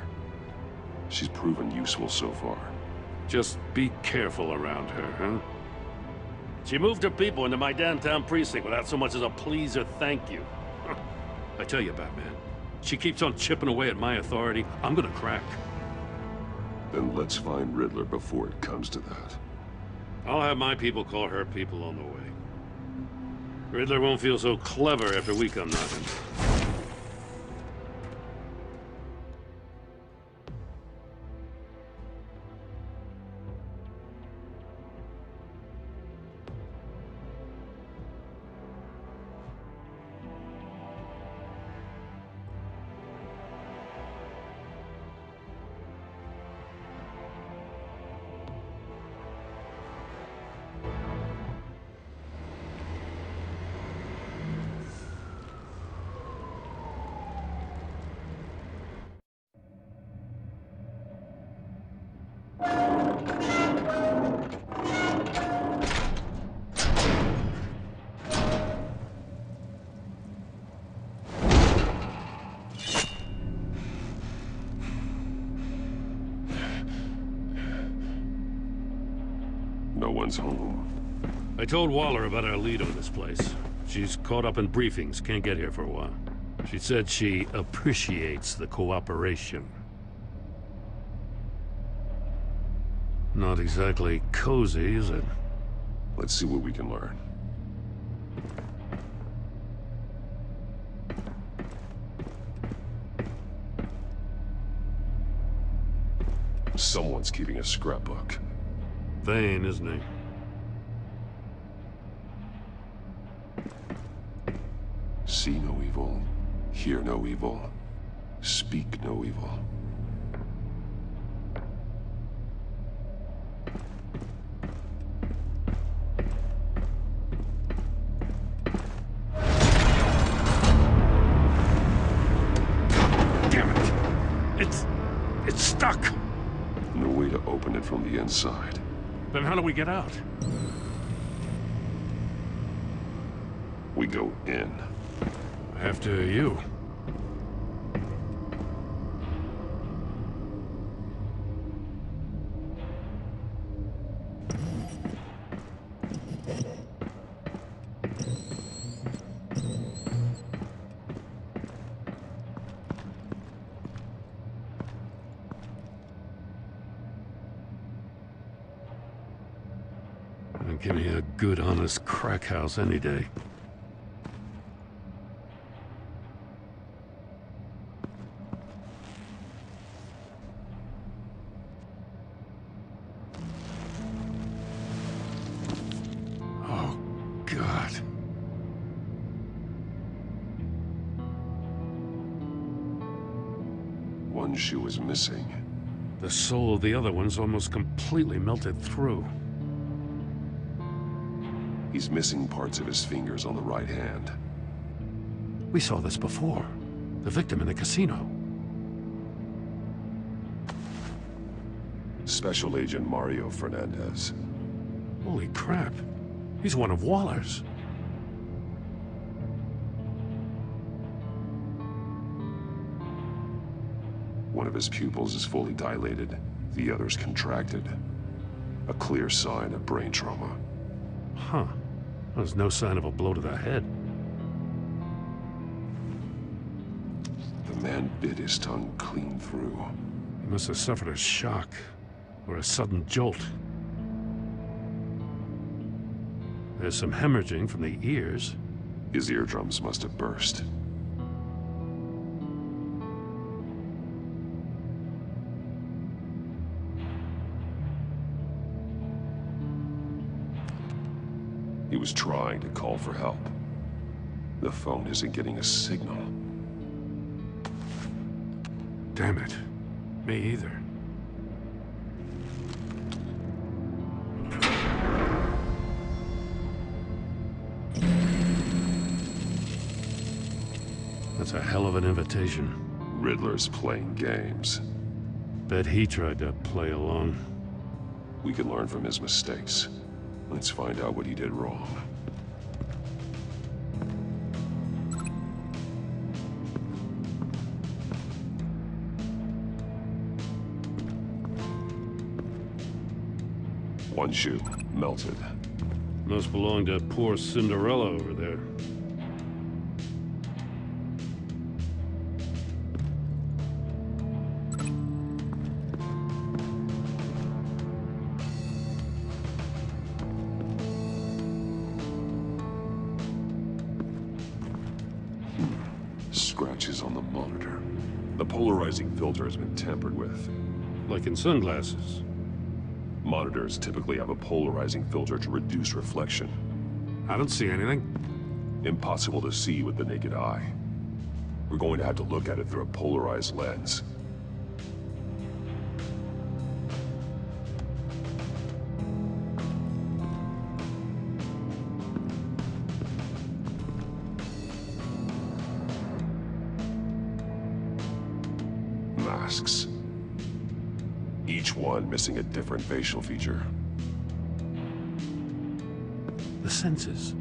She's proven useful so far. Just be careful around her, huh? She moved her people into my downtown precinct without so much as a please or thank you. I tell you, Batman, she keeps on chipping away at my authority, I'm gonna crack. Then let's find Riddler before it comes to that. I'll have my people call her people on the way. Riddler won't feel so clever after we come knocking. No one's home. I told Waller about our lead on this place. She's caught up in briefings, can't get here for a while. She said she appreciates the cooperation. Not exactly cozy, is it? Let's see what we can learn. Someone's keeping a scrapbook. Vain, isn't he? See no evil, hear no evil, speak no evil. Damn it! It's stuck! No way to open it from the inside. Then how do we get out? We go in. After you. Give me a good, honest crack house any day. Oh, God. One shoe is missing. The soul of the other one's almost completely melted through. He's missing parts of his fingers on the right hand. We saw this before. The victim in the casino. Special Agent Mario Fernandez. Holy crap. He's one of Waller's. One of his pupils is fully dilated, the other's contracted. A clear sign of brain trauma. Huh. There's no sign of a blow to the head. The man bit his tongue clean through. He must have suffered a shock, or a sudden jolt. There's some hemorrhaging from the ears. His eardrums must have burst. He was trying to call for help. The phone isn't getting a signal. Damn it. Me either. That's a hell of an invitation. Riddler's playing games. Bet he tried to play along. We can learn from his mistakes. Let's find out what he did wrong. One shoe, melted. Must belong to poor Cinderella over there. Scratches on the monitor. The polarizing filter has been tampered with. Like in sunglasses. Monitors typically have a polarizing filter to reduce reflection. I don't see anything. Impossible to see with the naked eye. We're going to have to look at it through a polarized lens. Masks. Each one missing a different facial feature. The senses.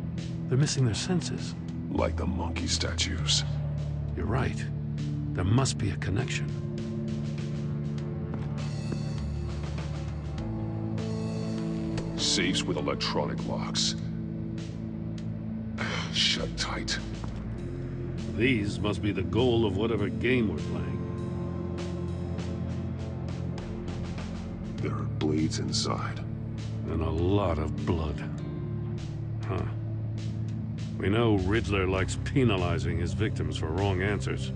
They're missing their senses. Like the monkey statues. You're right. There must be a connection. Safes with electronic locks. Shut tight. These must be the goal of whatever game we're playing. There are blades inside. And a lot of blood. Huh. We know Riddler likes penalizing his victims for wrong answers.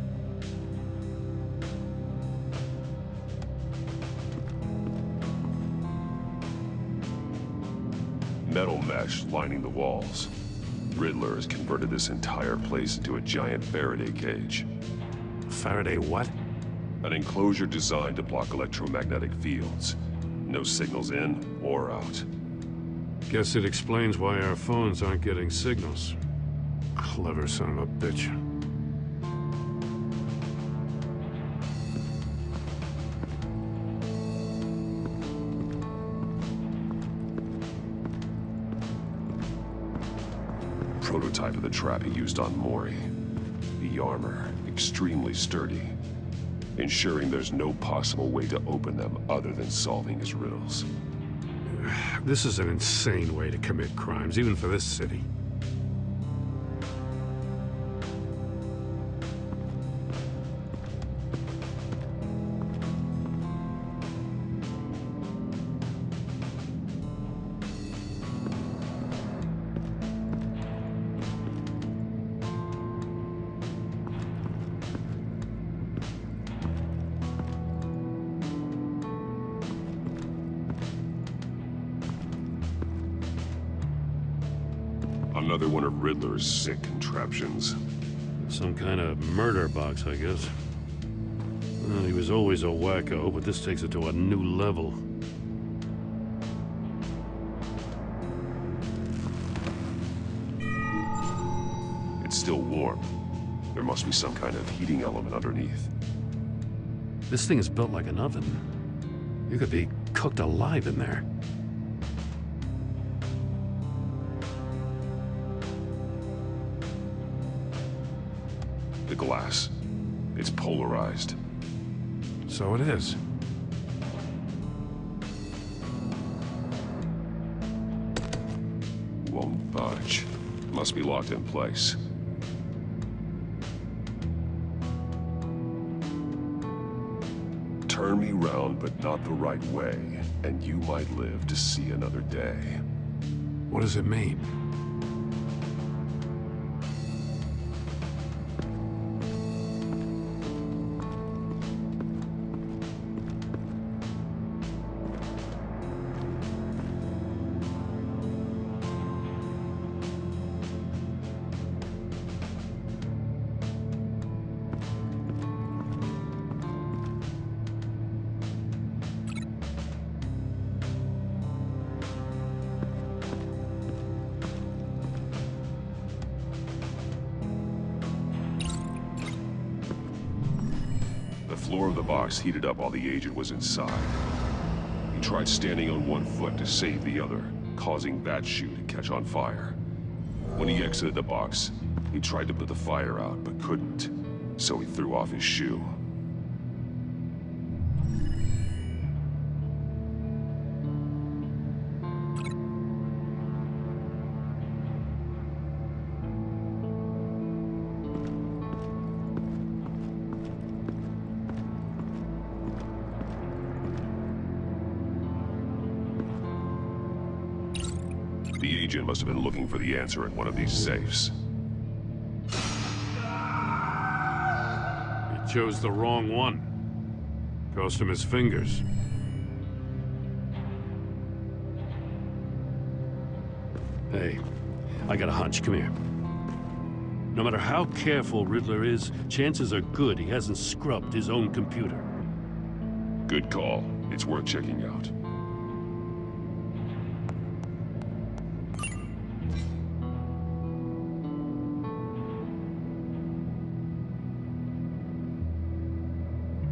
Metal mesh lining the walls. Riddler has converted this entire place into a giant Faraday cage. Faraday what? An enclosure designed to block electromagnetic fields. No signals in or out. Guess it explains why our phones aren't getting signals. Clever son of a bitch. Prototype of the trap he used on Mori. The armor, extremely sturdy, ensuring there's no possible way to open them other than solving his riddles. This is an insane way to commit crimes, even for this city. Another one of Riddler's sick contraptions. Some kind of murder box, I guess. Well, he was always a wacko, but this takes it to a new level. It's still warm. There must be some kind of heating element underneath. This thing is built like an oven. You could be cooked alive in there. The glass. It's polarized. So it is. Won't budge. Must be locked in place. Turn me round, but not the right way, and you might live to see another day. What does it mean? The floor of the box heated up while the agent was inside. He tried standing on one foot to save the other, causing that shoe to catch on fire. When he exited the box, he tried to put the fire out, but couldn't, so he threw off his shoe. The agent must have been looking for the answer in one of these safes. He chose the wrong one. Cost him his fingers. Hey, I got a hunch. Come here. No matter how careful Riddler is, chances are good he hasn't scrubbed his own computer. Good call. It's worth checking out.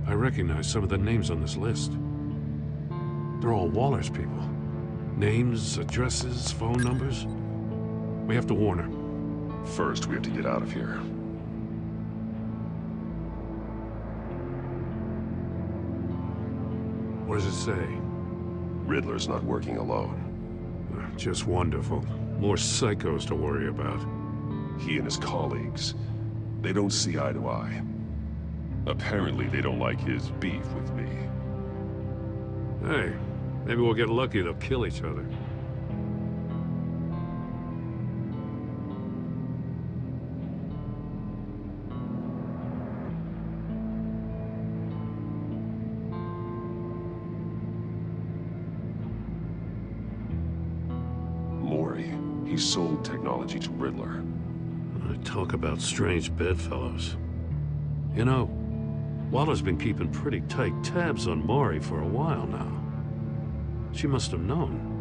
I recognize some of the names on this list. They're all Waller's people. Names, addresses, phone numbers. We have to warn her. First, we have to get out of here. What does it say? Riddler's not working alone. Just wonderful. More psychos to worry about. He and his colleagues, they don't see eye to eye. Apparently, they don't like his beef with me. Hey, maybe we'll get lucky they'll kill each other. Mori, he sold technology to Riddler. Talk about strange bedfellows. You know, Waller's been keeping pretty tight tabs on Mori for a while now. She must have known.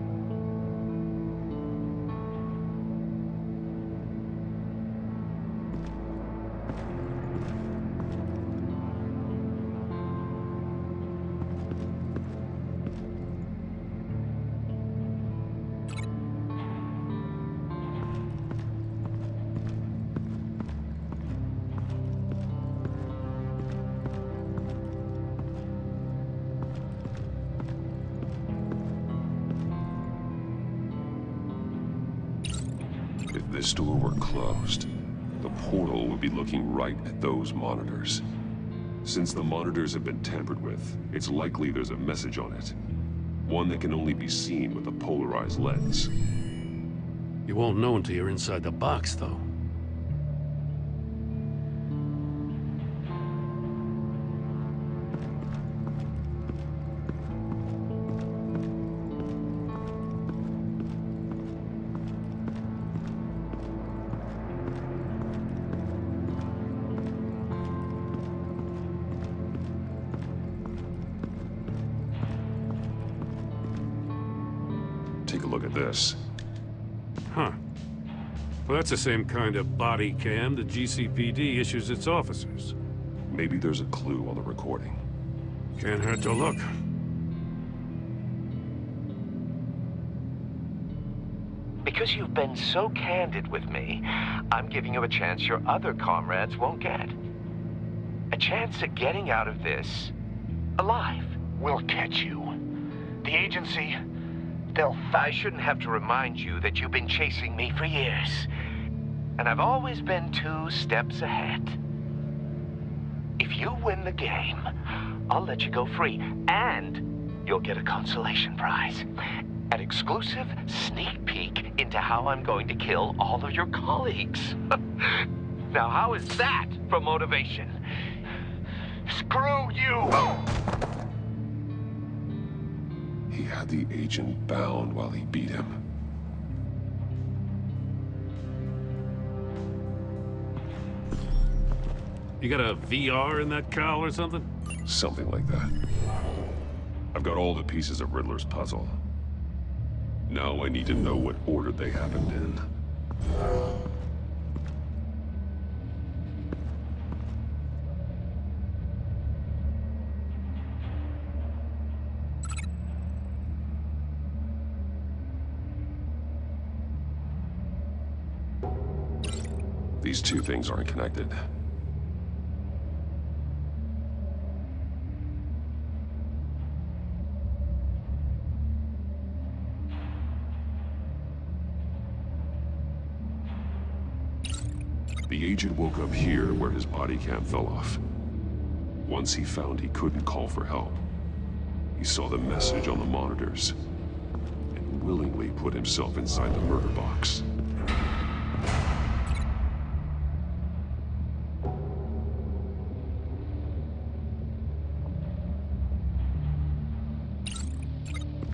If this door were closed, the portal would be looking right at those monitors. Since the monitors have been tampered with, it's likely there's a message on it. One that can only be seen with a polarized lens. You won't know until you're inside the box, though. this. Huh. Well, that's the same kind of body cam the GCPD issues its officers. Maybe there's a clue on the recording. Can't hurt to look. Because you've been so candid with me, I'm giving you a chance your other comrades won't get. A chance at getting out of this alive. We'll catch you. The agency, I shouldn't have to remind you that you've been chasing me for years. And I've always been 2 steps ahead. If you win the game, I'll let you go free, and you'll get a consolation prize. An exclusive sneak peek into how I'm going to kill all of your colleagues. Now, how is that for motivation? Screw you! He had the agent bound while he beat him. You got a VR in that cowl or something? Something like that. I've got all the pieces of Riddler's puzzle. Now I need to know what order they happened in. These 2 things aren't connected. The agent woke up here where his body cam fell off. Once he found he couldn't call for help, he saw the message on the monitors and willingly put himself inside the murder box.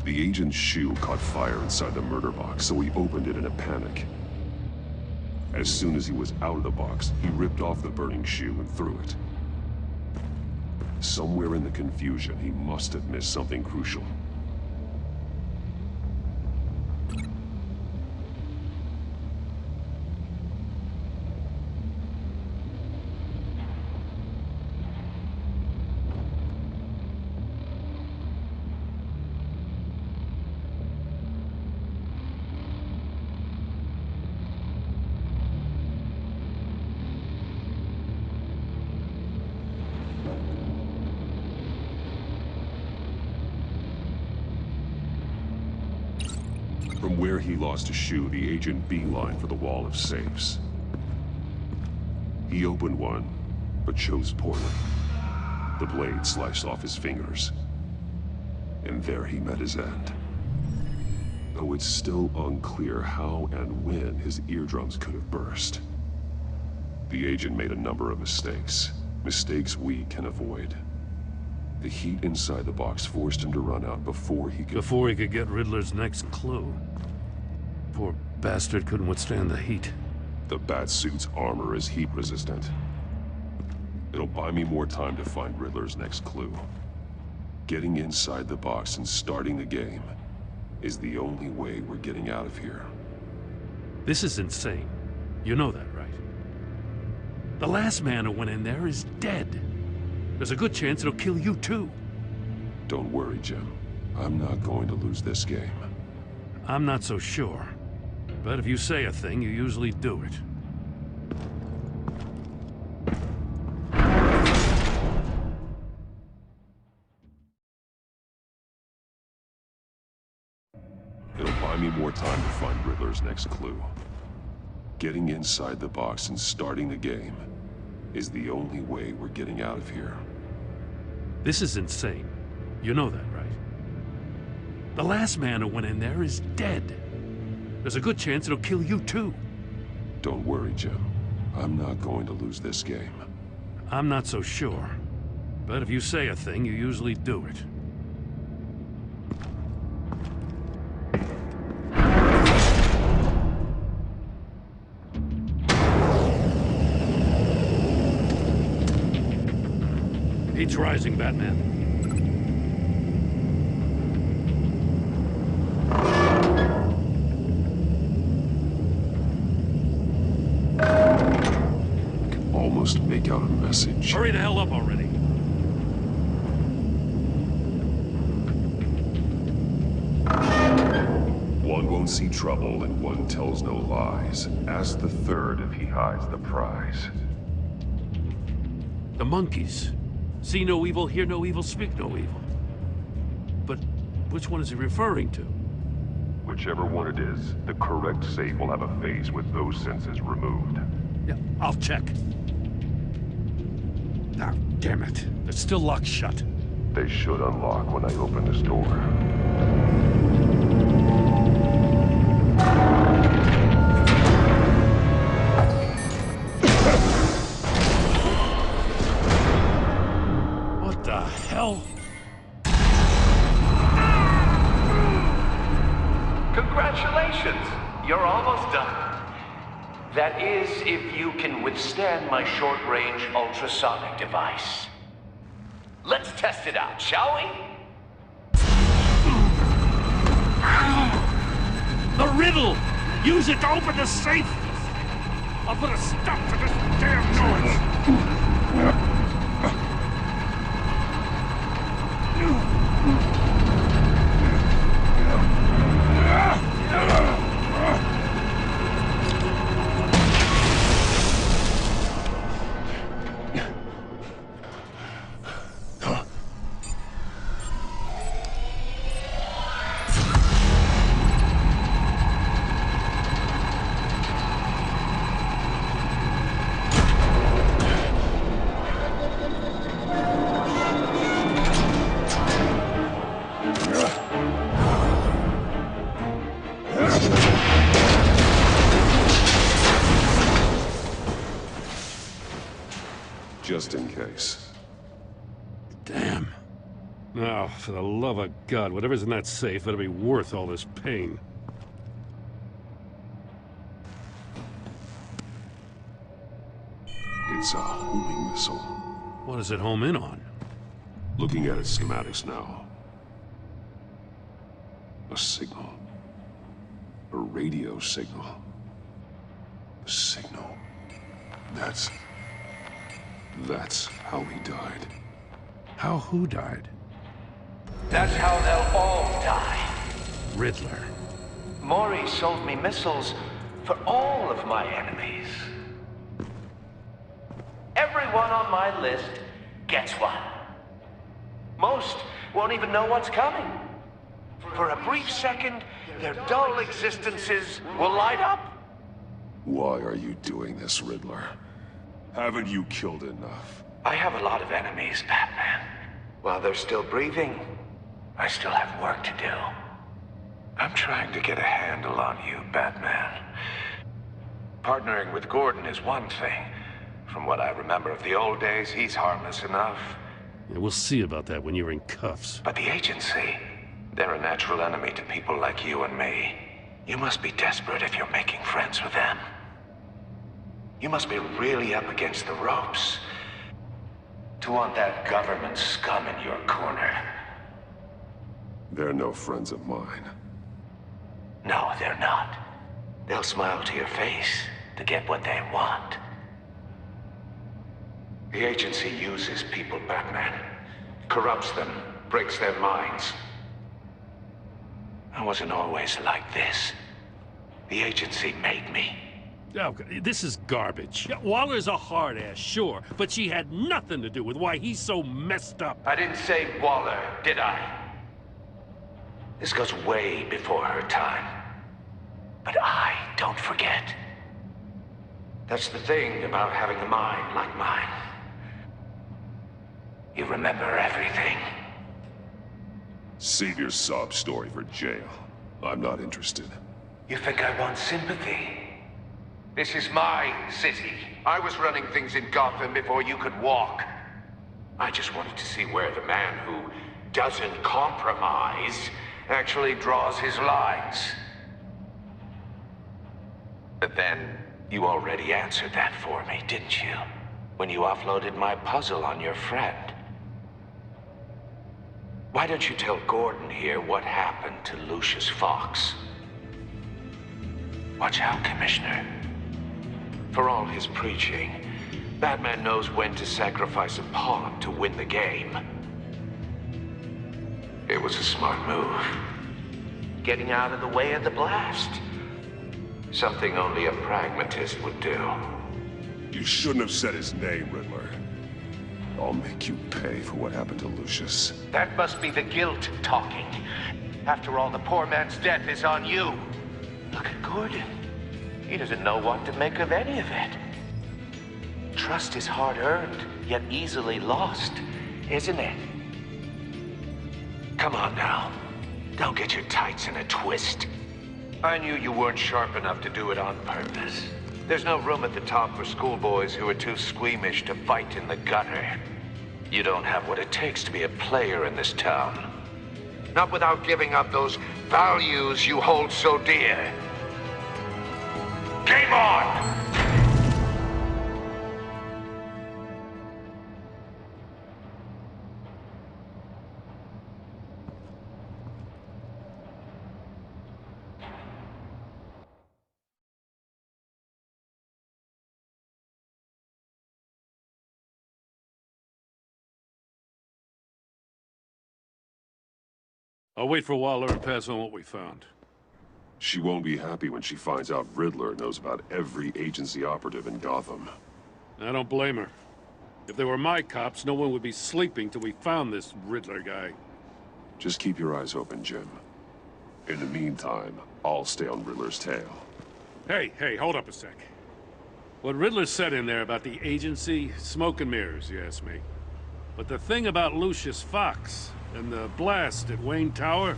The agent's shoe caught fire inside the murder box, so he opened it in a panic. As soon as he was out of the box, he ripped off the burning shoe and threw it. Somewhere in the confusion, he must have missed something crucial. From where he lost a shoe, the agent beelined for the wall of safes. He opened one, but chose poorly. The blade sliced off his fingers. And there he met his end. Though it's still unclear how and when his eardrums could have burst. The agent made a number of mistakes. Mistakes we can avoid. The heat inside the box forced him to run out before he could get Riddler's next clue. Poor bastard couldn't withstand the heat. The Batsuit's armor is heat resistant. It'll buy me more time to find Riddler's next clue. Getting inside the box and starting the game is the only way we're getting out of here. This is insane. You know that, right? The last man who went in there is dead. There's a good chance it'll kill you too. Don't worry, Jim. I'm not going to lose this game. I'm not so sure. But if you say a thing, you usually do it. It'll buy me more time to find Riddler's next clue. Getting inside the box and starting the game is the only way we're getting out of here. This is insane. You know that, right? The last man who went in there is dead. There's a good chance it'll kill you too. Don't worry, Jim. I'm not going to lose this game. I'm not so sure. But if you say a thing, you usually do it. Heat's rising, Batman. almost make out a message. Hurry the hell up already. One won't see trouble and one tells no lies. Ask the third if he hides the prize. The monkeys. See no evil, hear no evil, speak no evil. But which one is he referring to? Whichever one it is, the correct safe will have a phase with those senses removed. Yeah, I'll check. Now, damn it. They're still locked shut. They should unlock when I open this door. What the hell? Congratulations! You're almost done. That is, if you can withstand my short-range ultrasonic device. Let's test it out, shall we? The riddle! Use it to open the safe! I'll put a stop to this damn noise! Just in case. Damn. Now, for the love of God, whatever's in that safe better be worth all this pain. It's a homing missile. What does it home in on? Looking at its schematics now. A signal. A radio signal. A signal. That's how he died. How who died? That's how they'll all die. Riddler. Maury sold me missiles for all of my enemies. Everyone on my list gets one. Most won't even know what's coming. For a brief second, their dull existences will light up. Why are you doing this, Riddler? Haven't you killed enough? I have a lot of enemies, Batman. While they're still breathing, I still have work to do. I'm trying to get a handle on you, Batman. Partnering with Gordon is one thing. From what I remember of the old days, he's harmless enough. Yeah, we'll see about that when you're in cuffs. But the agency, they're a natural enemy to people like you and me. You must be desperate if you're making friends with them. You must be really up against the ropes to want that government scum in your corner. They're no friends of mine. No, they're not. They'll smile to your face to get what they want. The agency uses people, Batman. Corrupts them, breaks their minds. I wasn't always like this. The agency made me. Okay, this is garbage. Yeah, Waller's a hard-ass, sure, but she had nothing to do with why he's so messed up. I didn't say Waller, did I? This goes way before her time. But I don't forget. That's the thing about having a mind like mine. You remember everything. Save your sob story for jail. I'm not interested. You think I want sympathy? This is my city. I was running things in Gotham before you could walk. I just wanted to see where the man who doesn't compromise actually draws his lines. But then, you already answered that for me, didn't you? When you offloaded my puzzle on your friend. Why don't you tell Gordon here what happened to Lucius Fox? Watch out, Commissioner. For all his preaching, Batman knows when to sacrifice a pawn to win the game. It was a smart move. Getting out of the way of the blast. Something only a pragmatist would do. You shouldn't have said his name, Riddler. I'll make you pay for what happened to Lucius. That must be the guilt talking. After all, the poor man's death is on you. Look at Gordon. He doesn't know what to make of any of it. Trust is hard-earned, yet easily lost, isn't it? Come on now. Don't get your tights in a twist. I knew you weren't sharp enough to do it on purpose. There's no room at the top for schoolboys who are too squeamish to fight in the gutter. You don't have what it takes to be a player in this town. Not without giving up those values you hold so dear. Game on! I'll wait for Waller and pass on what we found. She won't be happy when she finds out Riddler knows about every agency operative in Gotham. I don't blame her. If they were my cops, no one would be sleeping till we found this Riddler guy. Just keep your eyes open, Jim. In the meantime, I'll stay on Riddler's tail. Hey, hold up a sec. What Riddler said in there about the agency, smoke and mirrors, you ask me. But the thing about Lucius Fox and the blast at Wayne Tower,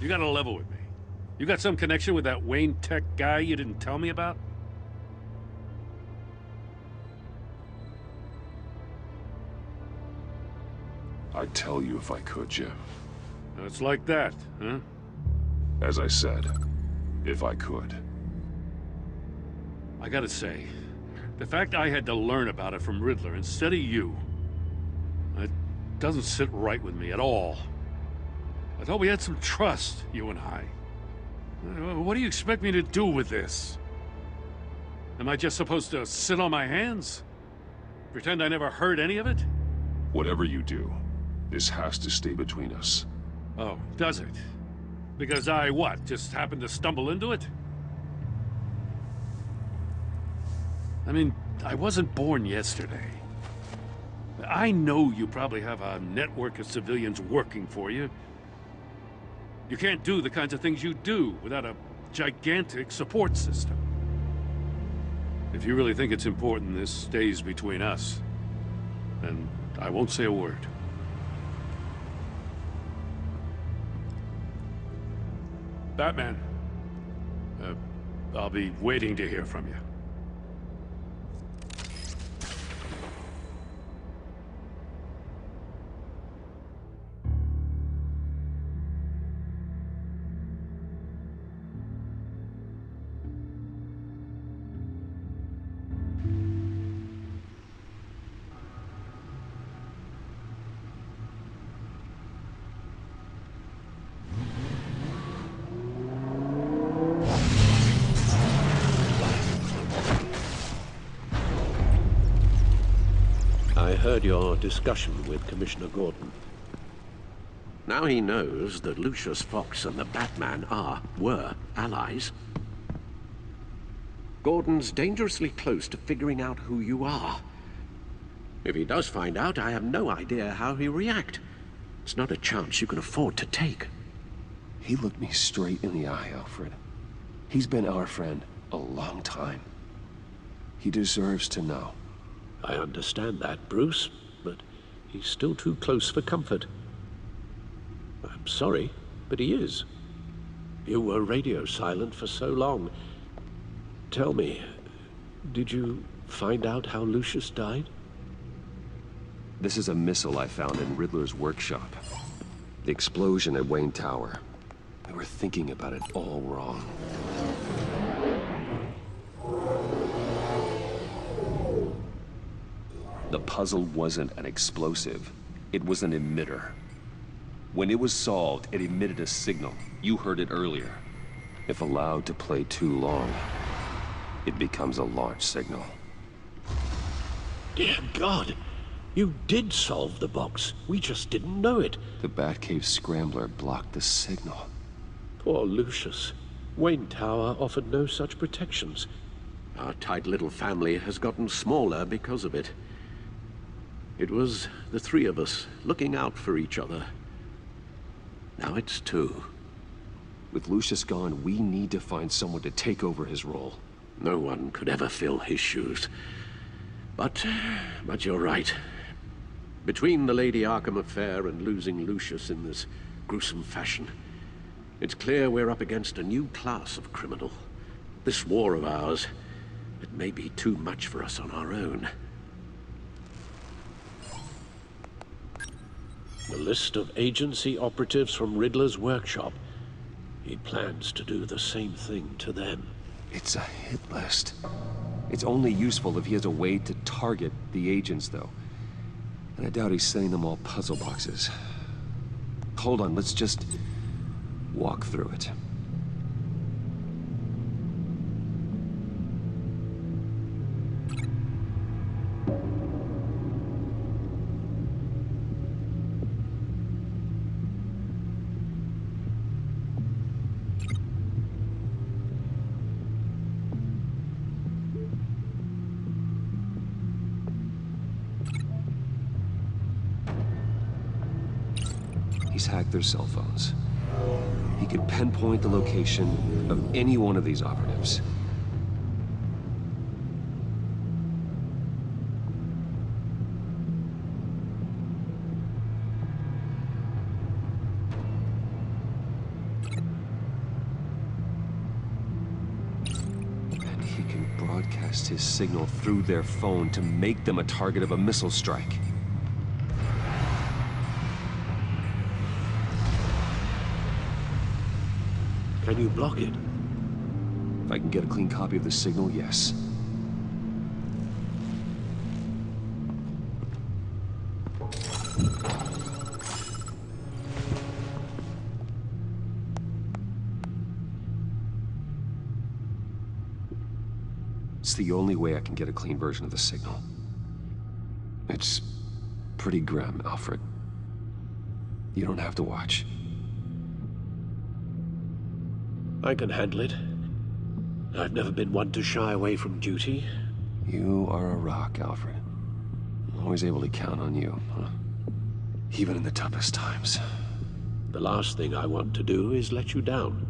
you gotta level with me. You got some connection with that Wayne Tech guy you didn't tell me about? I'd tell you if I could, Jim. It's like that, huh? As I said, if I could. I gotta say, the fact I had to learn about it from Riddler instead of you, it doesn't sit right with me at all. I thought we had some trust, you and I. What do you expect me to do with this? Am I just supposed to sit on my hands? Pretend I never heard any of it? Whatever you do, this has to stay between us. Oh, does it? Because I, what, just happened to stumble into it? I mean, I wasn't born yesterday. I know you probably have a network of civilians working for you. You can't do the kinds of things you do without a gigantic support system. If you really think it's important this stays between us, then I won't say a word. Batman, I'll be waiting to hear from you. I heard your discussion with Commissioner Gordon. Now he knows that Lucius Fox and the Batman were allies. Gordon's dangerously close to figuring out who you are. If he does find out, I have no idea how he'll react. It's not a chance you can afford to take. He looked me straight in the eye, Alfred. He's been our friend a long time. He deserves to know. I understand that, Bruce, but he's still too close for comfort. I'm sorry, but he is. You were radio silent for so long. Tell me, did you find out how Lucius died? This is a missile I found in Riddler's workshop. The explosion at Wayne Tower. We were thinking about it all wrong. The puzzle wasn't an explosive. It was an emitter. When it was solved, it emitted a signal. You heard it earlier. If allowed to play too long, it becomes a launch signal. Dear God, you did solve the box. We just didn't know it. The Batcave scrambler blocked the signal. Poor Lucius. Wayne Tower offered no such protections. Our tight little family has gotten smaller because of it. It was the three of us looking out for each other. Now it's two. With Lucius gone, we need to find someone to take over his role. No one could ever fill his shoes. But you're right. Between the Lady Arkham affair and losing Lucius in this gruesome fashion, it's clear we're up against a new class of criminal. This war of ours, it may be too much for us on our own. The list of agency operatives from Riddler's workshop. He plans to do the same thing to them. It's a hit list. It's only useful if he has a way to target the agents, though. And I doubt he's sending them all puzzle boxes. Hold on, let's just walk through it. He's hacked their cell phones. He could pinpoint the location of any one of these operatives. And he can broadcast his signal through their phone to make them a target of a missile strike. Can you block it? If I can get a clean copy of the signal, yes. It's the only way I can get a clean version of the signal. It's pretty grim, Alfred. You don't have to watch. I can handle it. I've never been one to shy away from duty. You are a rock, Alfred. I'm always able to count on you, huh? Even in the toughest times. The last thing I want to do is let you down.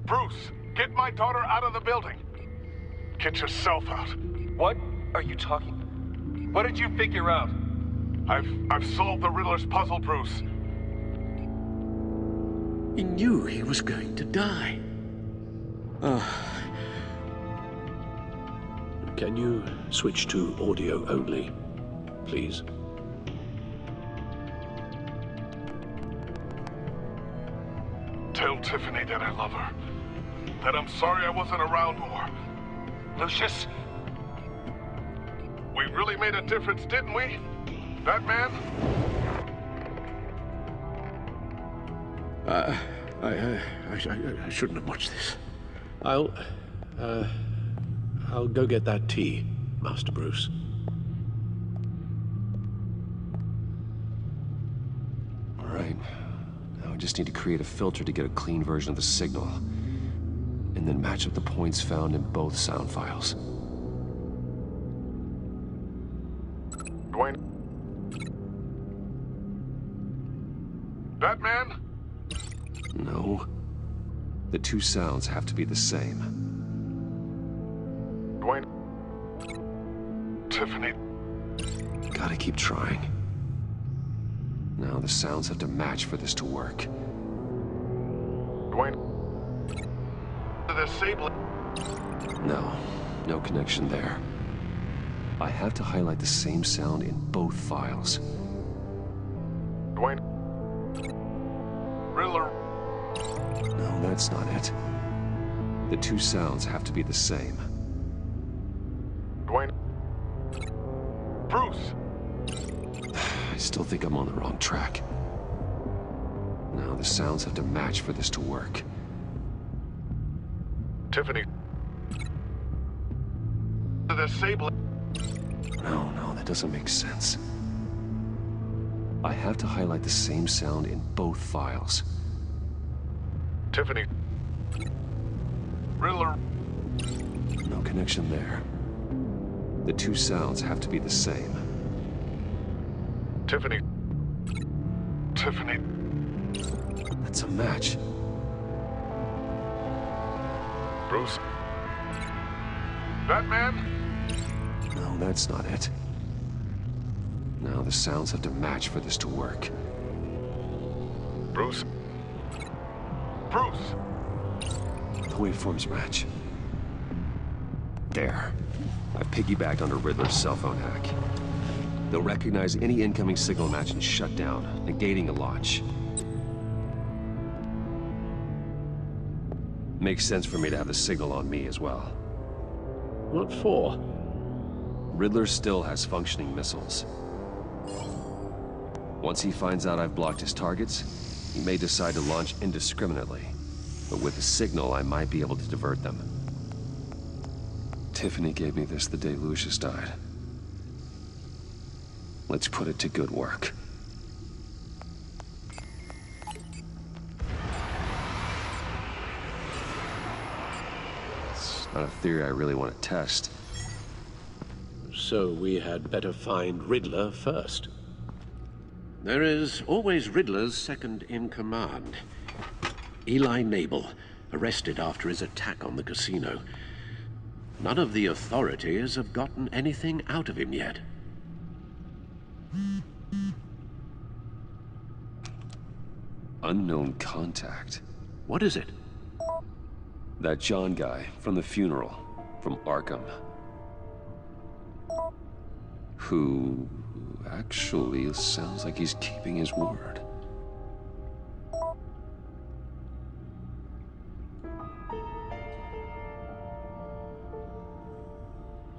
Bruce, get my daughter out of the building. Get yourself out. What are you talking? What did you figure out? I've solved the Riddler's puzzle, Bruce. He knew he was going to die. Can you switch to audio only, please? Tell Tiffany that I love her. That I'm sorry I wasn't around more. Lucius? We really made a difference, didn't we? Batman? I shouldn't have watched this. I'll go get that tea, Master Bruce. All right. Now I just need to create a filter to get a clean version of the signal. And then match up the points found in both sound files. Dwayne? Batman? No. The two sounds have to be the same. Dwayne? Tiffany? Gotta keep trying. Now the sounds have to match for this to work. Dwayne? Disable it. No. No connection there. I have to highlight the same sound in both files. Dwayne? Riddler? No, that's not it. The two sounds have to be the same. Dwayne? Bruce? I still think I'm on the wrong track. Now the sounds have to match for this to work. Tiffany? No, that doesn't make sense. I have to highlight the same sound in both files. Tiffany. Riddler. No connection there. The two sounds have to be the same. Tiffany. Tiffany. That's a match. Bruce. Batman? No, that's not it. Now the sounds have to match for this to work. Bruce. Bruce! The waveforms match. There. I've piggybacked onto Riddler's cell phone hack. They'll recognize any incoming signal match and shut down, negating a launch. Makes sense for me to have the signal on me as well. What for? Riddler still has functioning missiles. Once he finds out I've blocked his targets, he may decide to launch indiscriminately. But with the signal, I might be able to divert them. Tiffany gave me this the day Lucius died. Let's put it to good work. It's not a theory I really want to test. So we had better find Riddler first. There is always Riddler's second in command. Eli Nabel, arrested after his attack on the casino. None of the authorities have gotten anything out of him yet. Unknown contact. What is it? That John guy from the funeral, from Arkham. Who actually sounds like he's keeping his word.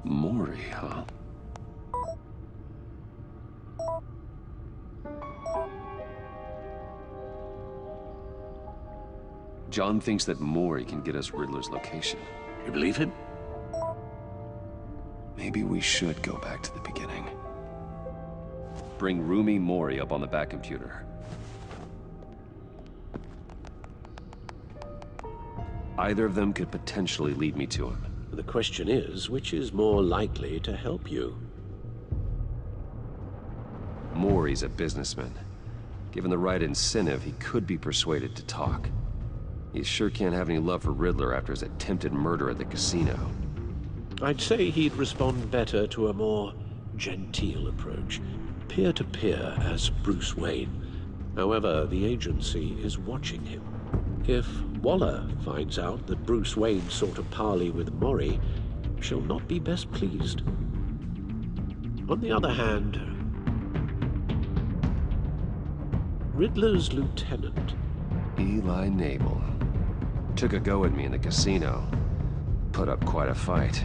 Mori, huh? John thinks that Mori can get us Riddler's location. You believe him? Maybe we should go back to the beginning. Bring Rumi Mori up on the back computer. Either of them could potentially lead me to him. The question is, which is more likely to help you? Mori's a businessman. Given the right incentive, he could be persuaded to talk. He sure can't have any love for Riddler after his attempted murder at the casino. I'd say he'd respond better to a more genteel approach. Peer-to-peer as Bruce Wayne. However, the agency is watching him. If Waller finds out that Bruce Wayne sought a parley with Mori, she'll not be best pleased. On the other hand, Riddler's lieutenant, Eli Nabel, took a go at me in the casino. Put up quite a fight.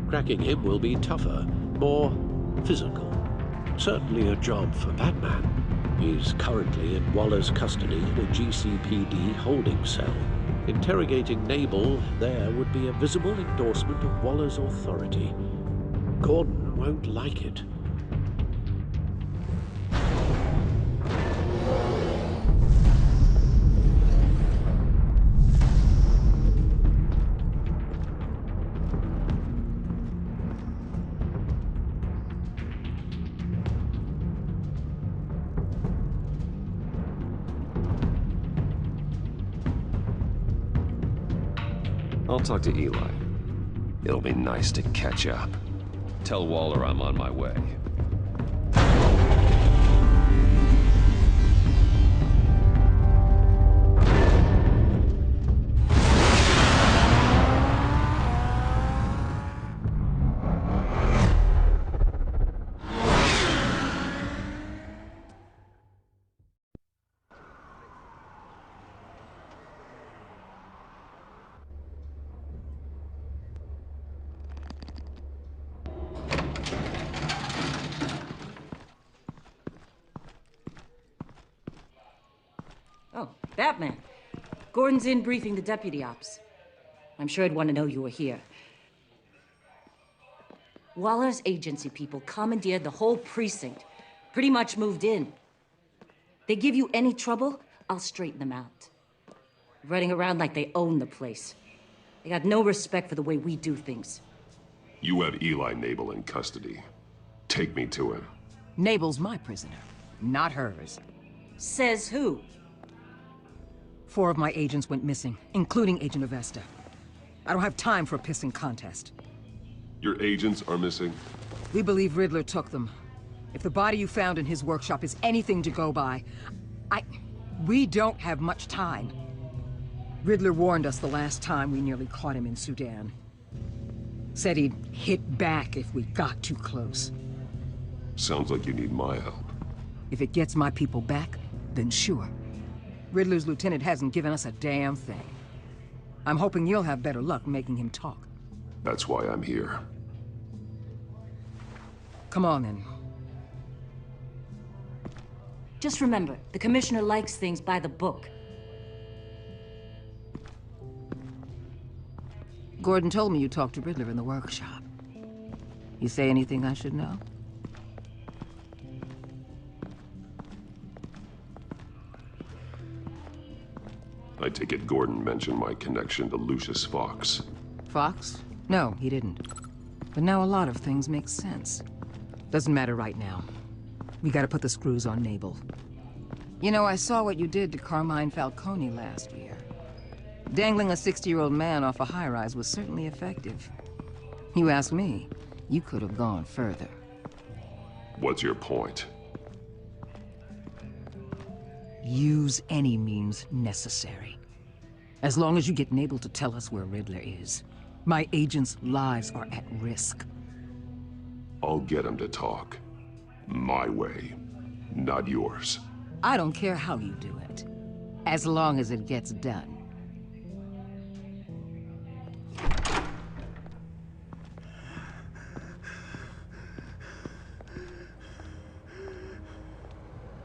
Cracking him will be tougher, more physical. Certainly a job for Batman. He's currently in Waller's custody in a GCPD holding cell. Interrogating Nabel there would be a visible endorsement of Waller's authority. Gordon won't like it. I'll talk to Eli. It'll be nice to catch up. Tell Waller I'm on my way. Oh, Batman. Gordon's in briefing the deputy ops. I'm sure I'd want to know you were here. Waller's agency people commandeered the whole precinct. Pretty much moved in. They give you any trouble, I'll straighten them out. Running around like they own the place. They got no respect for the way we do things. You have Eli Nabel in custody. Take me to him. Nabel's my prisoner, not hers. Says who? 4 of my agents went missing, including Agent Avesta. I don't have time for a pissing contest. Your agents are missing? We believe Riddler took them. If the body you found in his workshop is anything to go by, we don't have much time. Riddler warned us the last time we nearly caught him in Sudan. Said he'd hit back if we got too close. Sounds like you need my help. If it gets my people back, then sure. Riddler's lieutenant hasn't given us a damn thing. I'm hoping you'll have better luck making him talk. That's why I'm here. Come on, then. Just remember, the Commissioner likes things by the book. Gordon told me you talked to Riddler in the workshop. You say anything I should know? I take it Gordon mentioned my connection to Lucius Fox. Fox? No, he didn't. But now a lot of things make sense. Doesn't matter right now. We gotta put the screws on Nabel. You know, I saw what you did to Carmine Falcone last year. Dangling a 60-year-old man off a high-rise was certainly effective. You ask me, you could have gone further. What's your point? Use any means necessary. As long as you get Nabel to tell us where Riddler is. My agents' lives are at risk. I'll get him to talk. My way, not yours. I don't care how you do it, as long as it gets done.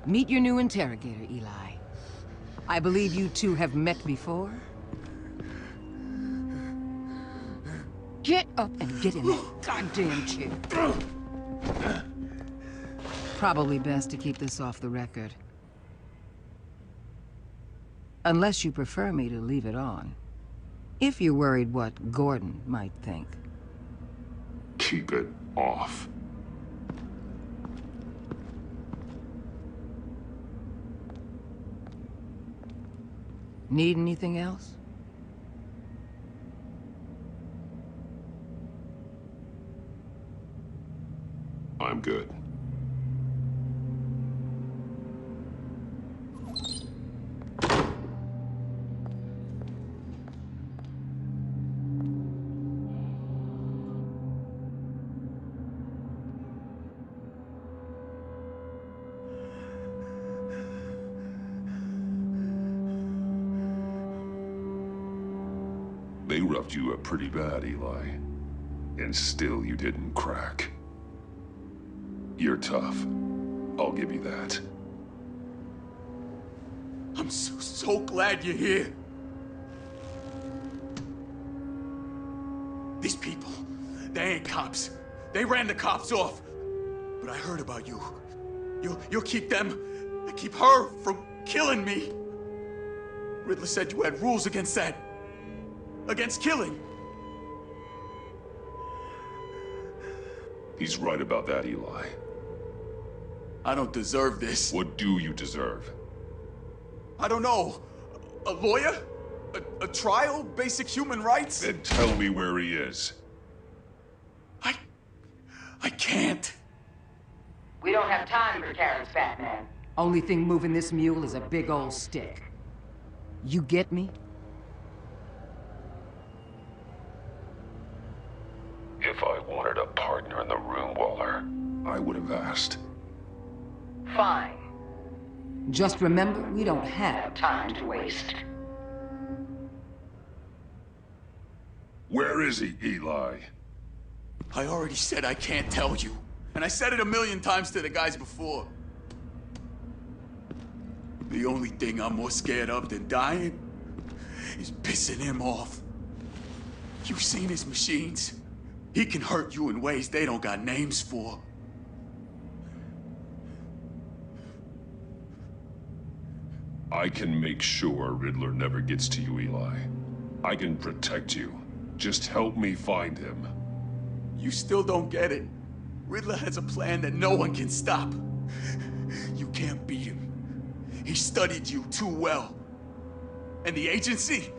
Meet your new interrogator, Eli. I believe you two have met before? Get up and get in that goddamn chair. Probably best to keep this off the record. Unless you prefer me to leave it on. If you're worried what Gordon might think. Keep it off. Need anything else? I'm good. They roughed you up pretty bad, Eli. And still you didn't crack. You're tough. I'll give you that. I'm so glad you're here. These people, they ain't cops. They ran the cops off. But I heard about you. You'll keep them, and keep her from killing me. Riddler said you had rules against that. Against killing. He's right about that, Eli. I don't deserve this. What do you deserve? I don't know. A lawyer? A trial? Basic human rights? Then tell me where he is. I can't. We don't have time for carrots, Batman. Only thing moving this mule is a big old stick. You get me? If I wanted a partner in the room, Waller, I would have asked. Fine. Just remember, we don't have time to waste. Where is he, Eli? I already said I can't tell you. And I said it 1,000,000 times to the guys before. The only thing I'm more scared of than dying is pissing him off. You've seen his machines. He can hurt you in ways they don't got names for. I can make sure Riddler never gets to you, Eli. I can protect you. Just help me find him. You still don't get it. Riddler has a plan that no one can stop. You can't beat him. He studied you too well. And the agency?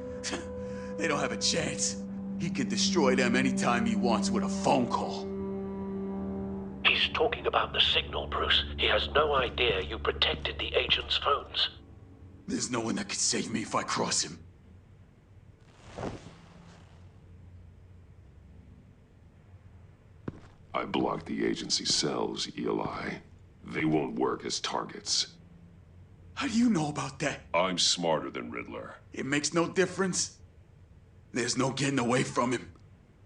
They don't have a chance. He can destroy them anytime he wants with a phone call. He's talking about the signal, Bruce. He has no idea you protected the agent's phones. There's no one that can save me if I cross him. I blocked the agency cells, Eli. They won't work as targets. How do you know about that? I'm smarter than Riddler. It makes no difference. There's no getting away from him.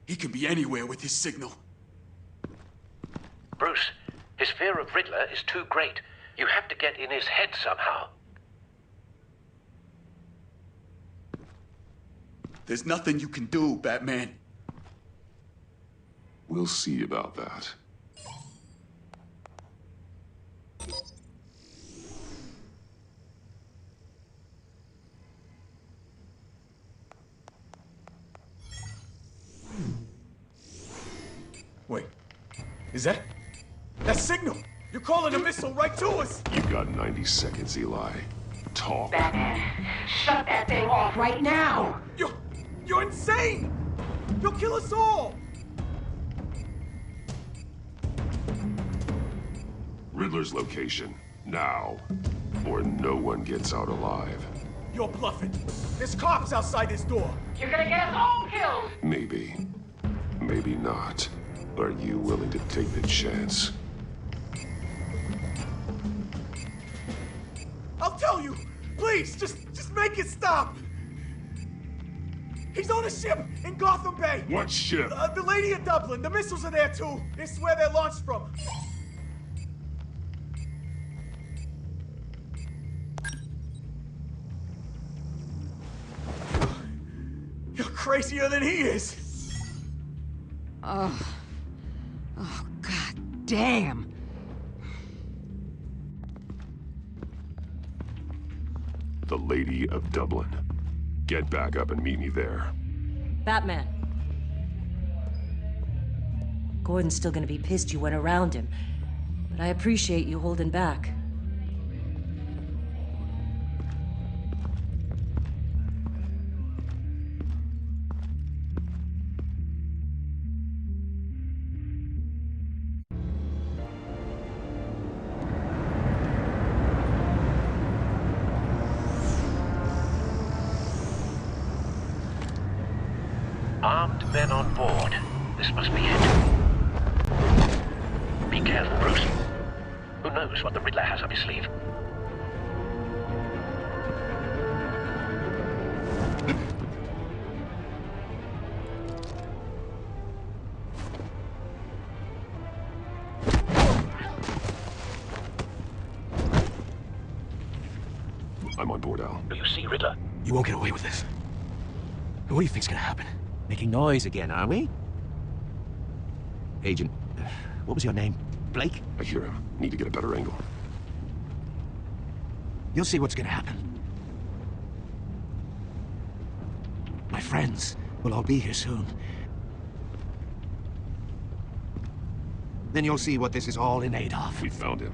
He can be anywhere with his signal. Bruce, his fear of Riddler is too great. You have to get in his head somehow. There's nothing you can do, Batman. We'll see about that. Wait, is that signal? You're calling a missile right to us! You got 90 seconds, Eli. Talk. Batman, shut that thing off right now! You're insane! You'll kill us all! Riddler's location, now, or no one gets out alive. You're bluffing. There's cops outside this door. You're gonna get us all killed! Maybe. Maybe not. Are you willing to take the chance? I'll tell you! Please, just make it stop! He's on a ship in Gotham Bay! What ship? The Lady of Dublin. The missiles are there, too. This is where they're launched from. You're crazier than he is! Oh, God damn! The Lady of Dublin. Get back up and meet me there. Batman. Gordon's still gonna be pissed you went around him, but I appreciate you holding back. Armed men on board. This must be it. Be careful, Bruce. Who knows what the Riddler has up his sleeve? I'm on board, Al. Do you see Riddler? You won't get away with this. What do you think's gonna happen? Making noise again, are we? Agent, what was your name? Blake? I hear him. Need to get a better angle. You'll see what's gonna happen. My friends will all be here soon. Then you'll see what this is all in aid of. We found him.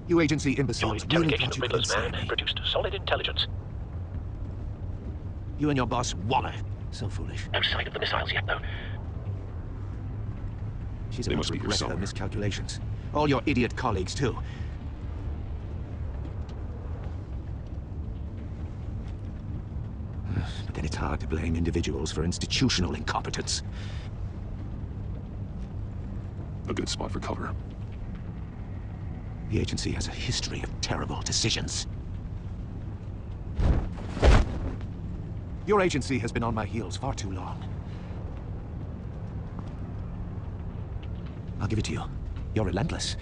You agency imbeciles Your really interrogation thought of you could Riddler's ensnare man me. produced solid intelligence. You and your boss, Waller. So foolish. No sight of the missiles yet, though. She's They about must to be here regret her somewhere. miscalculations. All your idiot colleagues, too. But then it's hard to blame individuals for institutional incompetence. A good spot for cover. The agency has a history of terrible decisions. Your agency has been on my heels far too long. I'll give it to you. You're relentless.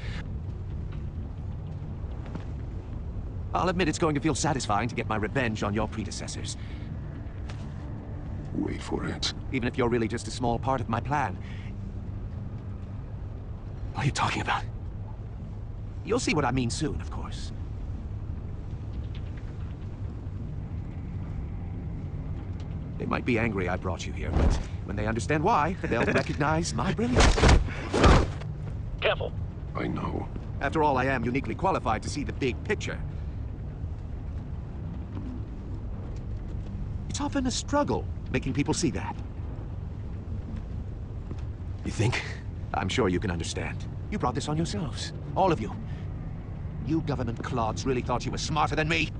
I'll admit it's going to feel satisfying to get my revenge on your predecessors. Wait for it. Even if you're really just a small part of my plan. What are you talking about? You'll see what I mean soon, of course. They might be angry I brought you here, but when they understand why, they'll recognize my brilliance. Careful. I know. After all, I am uniquely qualified to see the big picture. It's often a struggle making people see that. You think? I'm sure you can understand. You brought this on yourselves. All of you. You government clods really thought you were smarter than me?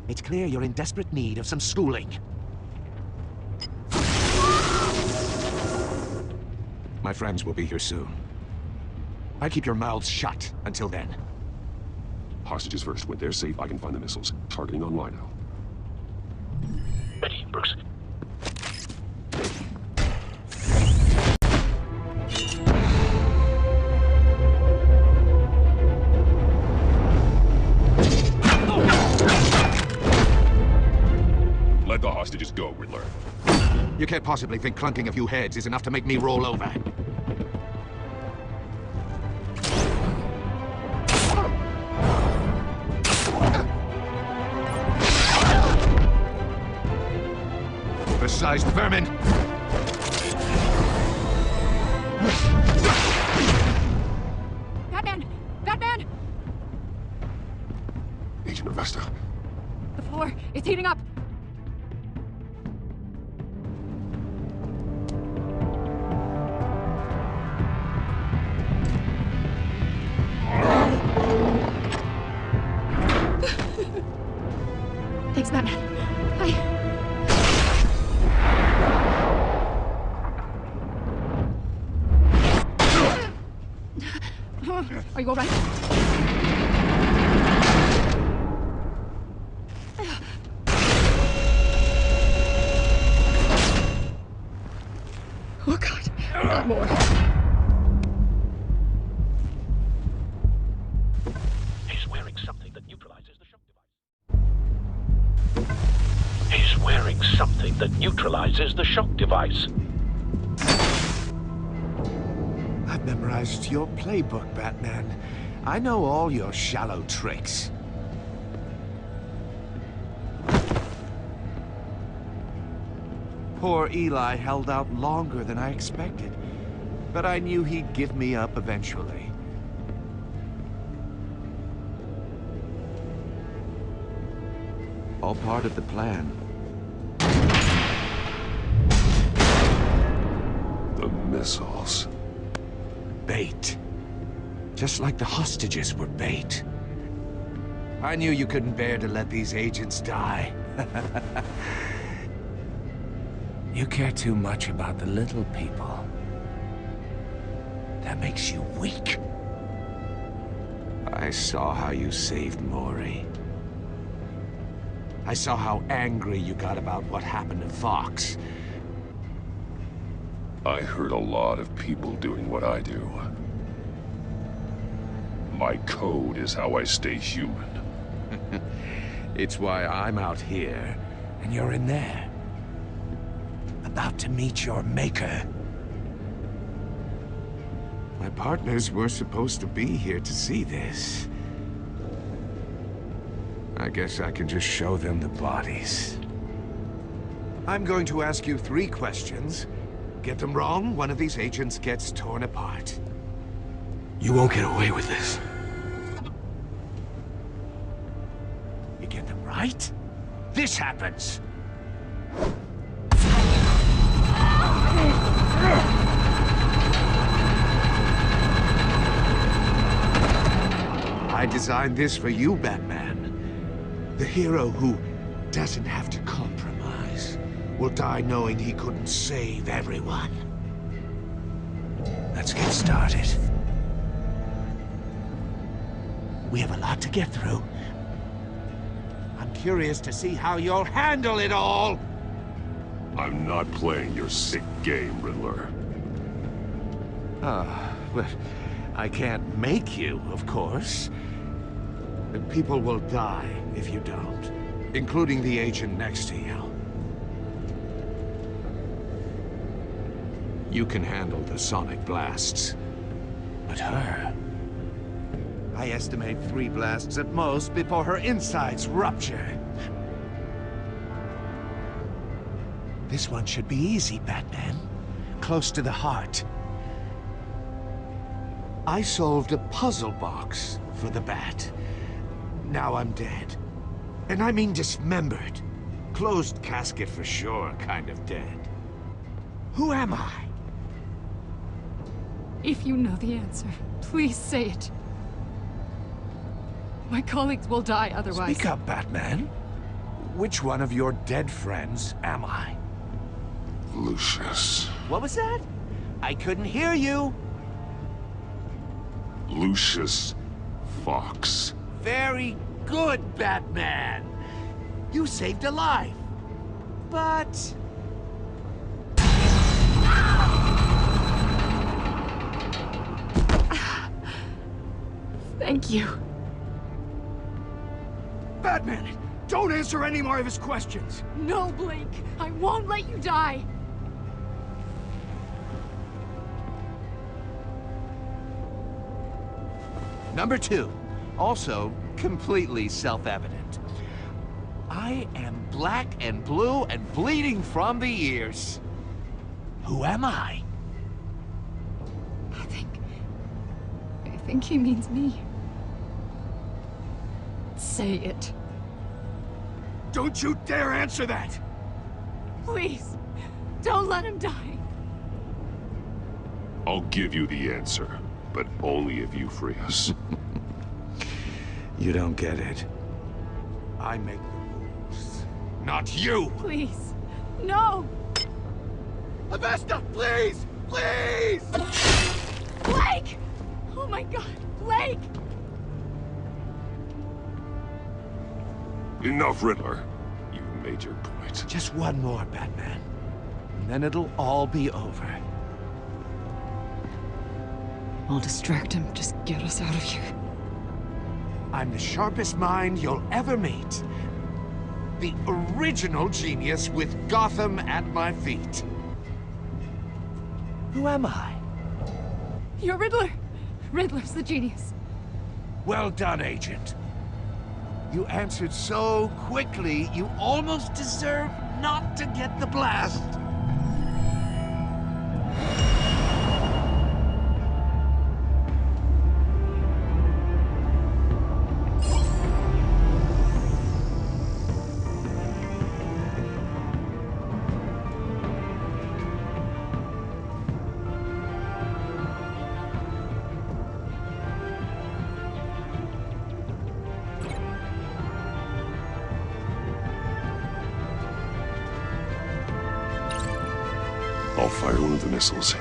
It's clear you're in desperate need of some schooling. My friends will be here soon. I keep your mouths shut until then. Hostages first. When they're safe, I can find the missiles. Targeting on Rhino. Ready, Bruce. Let the hostages go, Riddler. You can't possibly think clunking a few heads is enough to make me roll over. Oversized vermin! Batman! Batman! Agent Avesta. The floor is heating up! Thanks, Batman. Are you all right? Oh, God. Not more. He's wearing something that neutralizes the shock device. He's wearing something that neutralizes the shock device. I've memorized your playbook, Batman. I know all your shallow tricks. Poor Eli held out longer than I expected, but I knew he'd give me up eventually. All part of the plan. The missiles. Bait. Just like the hostages were bait. I knew you couldn't bear to let these agents die. You care too much about the little people. That makes you weak. I saw how you saved Maury. I saw how angry you got about what happened to Fox. I hurt a lot of people doing what I do. My code is how I stay human. It's why I'm out here, and you're in there. About to meet your maker. My partners were supposed to be here to see this. I guess I can just show them the bodies. I'm going to ask you 3 questions. Get them wrong, one of these agents gets torn apart. You won't get away with this. You get them right? This happens! I designed this for you, Batman. The hero who doesn't have to compromise will die knowing he couldn't save everyone. Let's get started. We have a lot to get through. I'm curious to see how you'll handle it all! I'm not playing your sick game, Riddler. Ah, well, I can't make you, of course. And people will die if you don't, including the agent next to you. You can handle the sonic blasts, but her... I estimate 3 blasts at most before her insides rupture. This one should be easy, Batman. Close to the heart. I solved a puzzle box for the Bat. Now I'm dead. And I mean dismembered. Closed casket for sure, kind of dead. Who am I? If you know the answer, please say it. My colleagues will die otherwise. Speak up, Batman. Which one of your dead friends am I? Lucius. What was that? I couldn't hear you. Lucius Fox. Very good, Batman. You saved a life. But... Thank you. Batman, don't answer any more of his questions. No, Blake. I won't let you die. Number 2, also completely self-evident. I am black and blue and bleeding from the ears. Who am I? I think he means me. Say it. Don't you dare answer that! Please, don't let him die. I'll give you the answer, but only if you free us. You don't get it. I make the rules, not you! Please, no! Avesta, please! Please! Blake! Oh my God, Blake! Enough, Riddler. You've made your point. Just one more, Batman. And then it'll all be over. I'll distract him. Just get us out of here. I'm the sharpest mind you'll ever meet. The original genius with Gotham at my feet. Who am I? You're Riddler. Riddler's the genius. Well done, Agent. You answered so quickly, you almost deserve not to get the blast. I'll fire one of the missiles.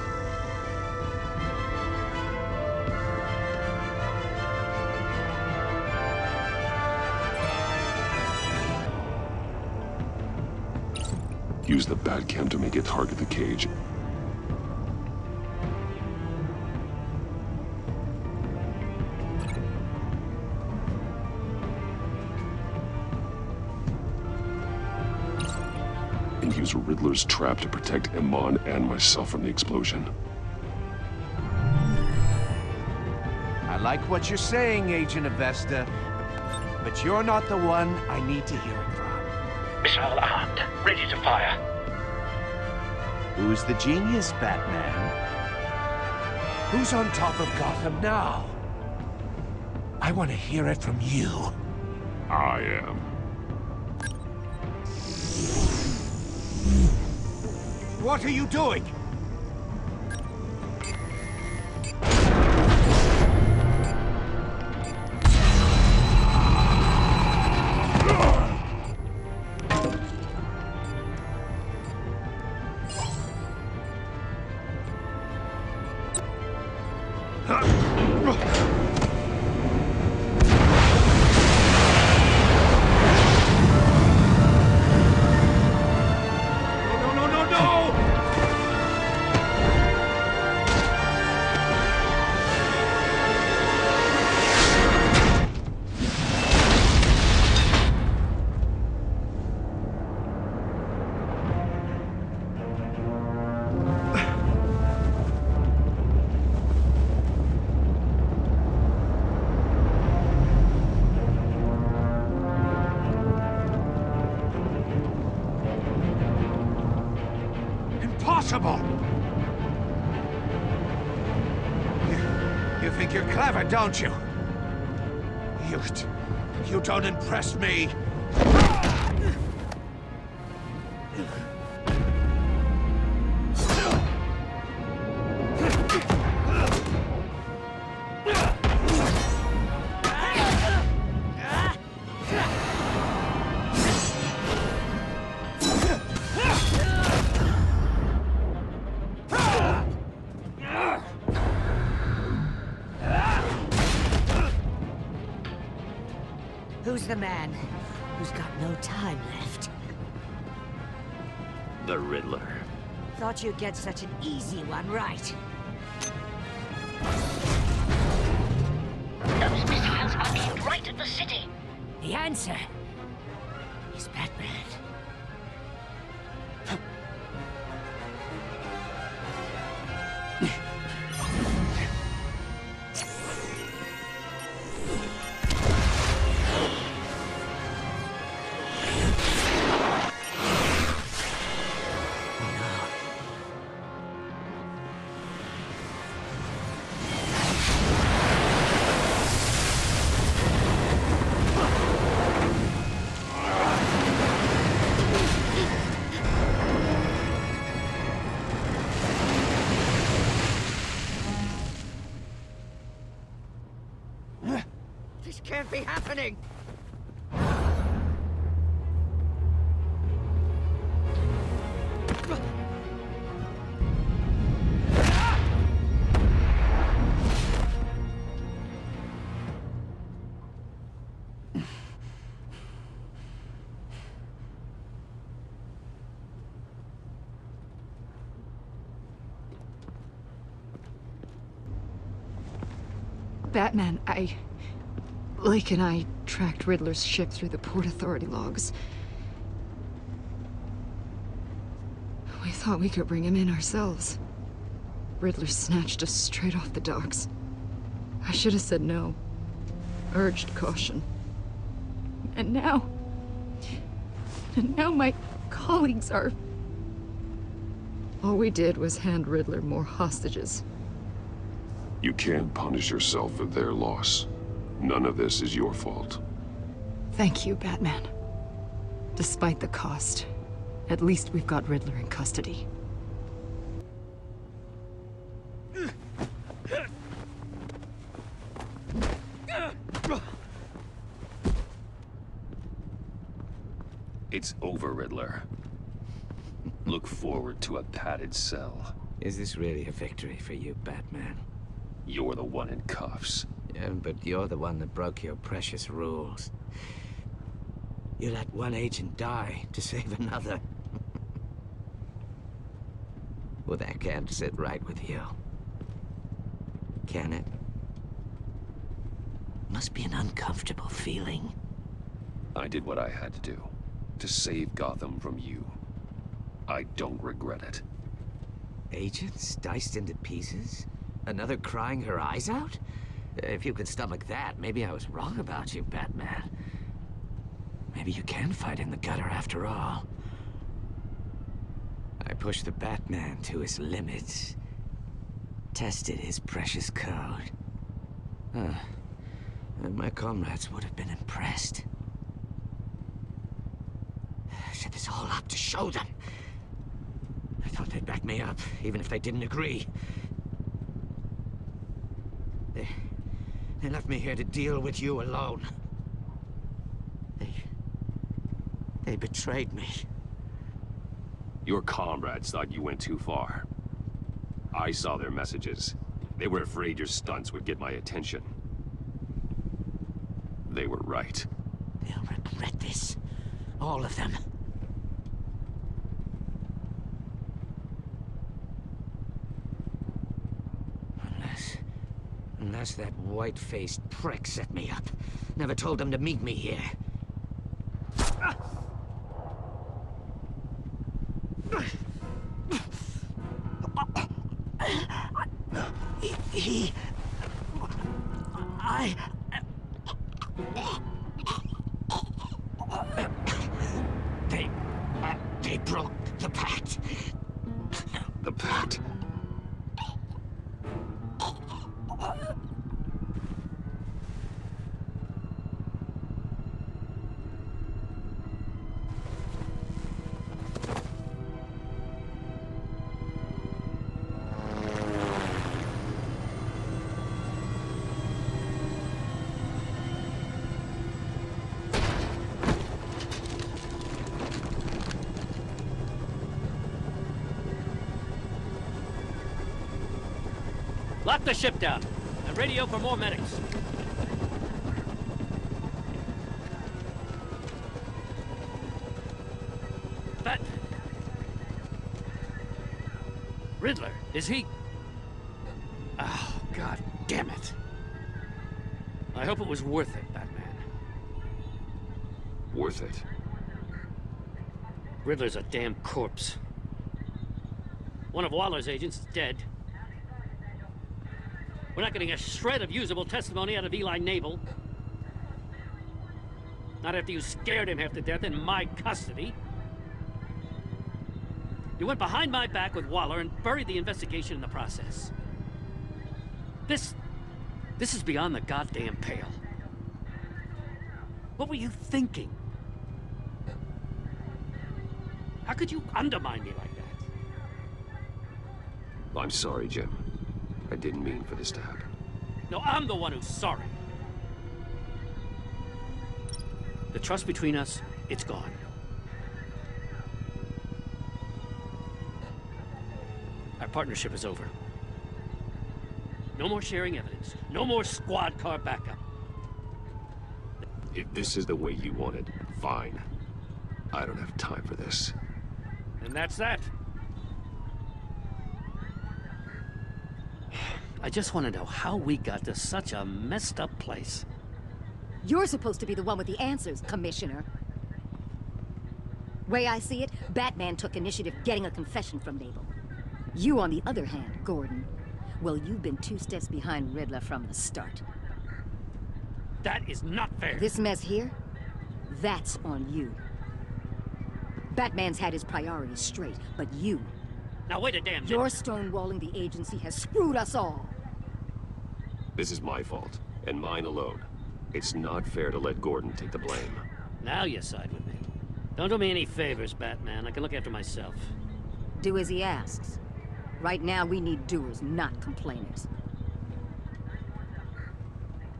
Use the Batcam to make it target the cage. And use Riddler's trap to protect Iman and myself from the explosion. I like what you're saying, Agent Avesta, but you're not the one I need to hear it from. Missile armed, ready to fire. Who's the genius, Batman? Who's on top of Gotham now? I want to hear it from you. I am. What are you doing? don't you? You don't impress me. Who's the man who's got no time left? The Riddler. Thought you'd get such an easy one right. Those missiles are aimed right at the city. The answer is Batman. This can't be happening! Batman, Lake and I tracked Riddler's ship through the Port Authority logs. We thought we could bring him in ourselves. Riddler snatched us straight off the docks. I should have said no. Urged caution. And now my colleagues are... All we did was hand Riddler more hostages. You can't punish yourself for their loss. None of this is your fault. Thank you, Batman. Despite the cost, at least we've got Riddler in custody. It's over, Riddler. Look forward to a padded cell. Is this really a victory for you, Batman? You're the one in cuffs. Yeah, but you're the one that broke your precious rules. You let one agent die to save another. Well, that can't sit right with you. Can it? Must be an uncomfortable feeling. I did what I had to do. To save Gotham from you. I don't regret it. Agents diced into pieces? Another crying her eyes out? If you could stomach that, maybe I was wrong about you, Batman. Maybe you can fight in the gutter after all. I pushed the Batman to his limits. Tested his precious code. And my comrades would have been impressed. I set this all up to show them. I thought they'd back me up, even if they didn't agree. They left me here to deal with you alone. They betrayed me. Your comrades thought you went too far. I saw their messages. They were afraid your stunts would get my attention. They were right. They'll regret this. All of them. Unless that white-faced prick set me up. Never told them to meet me here. They broke the pact. The pact? Lock the ship down and radio for more medics. That... Riddler, is he... Oh, God damn it. I hope it was worth it, Batman. Worth it? Riddler's a damn corpse. One of Waller's agents is dead. We're not getting a shred of usable testimony out of Eli Nabel. Not after you scared him half to death in my custody. You went behind my back with Waller and buried the investigation in the process. This is beyond the goddamn pale. What were you thinking? How could you undermine me like that? I'm sorry, Jim. I didn't mean for this to happen. No, I'm the one who's sorry. The trust between us, it's gone. Our partnership is over. No more sharing evidence. No more squad car backup. If this is the way you want it, fine. I don't have time for this. And that's that. I just want to know how we got to such a messed up place. You're supposed to be the one with the answers, Commissioner. Way I see it, Batman took initiative getting a confession from Nabel. You, on the other hand, Gordon, well, you've been 2 steps behind Riddler from the start. That is not fair. This mess here, that's on you. Batman's had his priorities straight, but you... Now wait a damn minute. Your stonewalling the agency has screwed us all. This is my fault, and mine alone. It's not fair to let Gordon take the blame. Now you side with me. Don't do me any favors, Batman. I can look after myself. Do as he asks. Right now, we need doers, not complainers.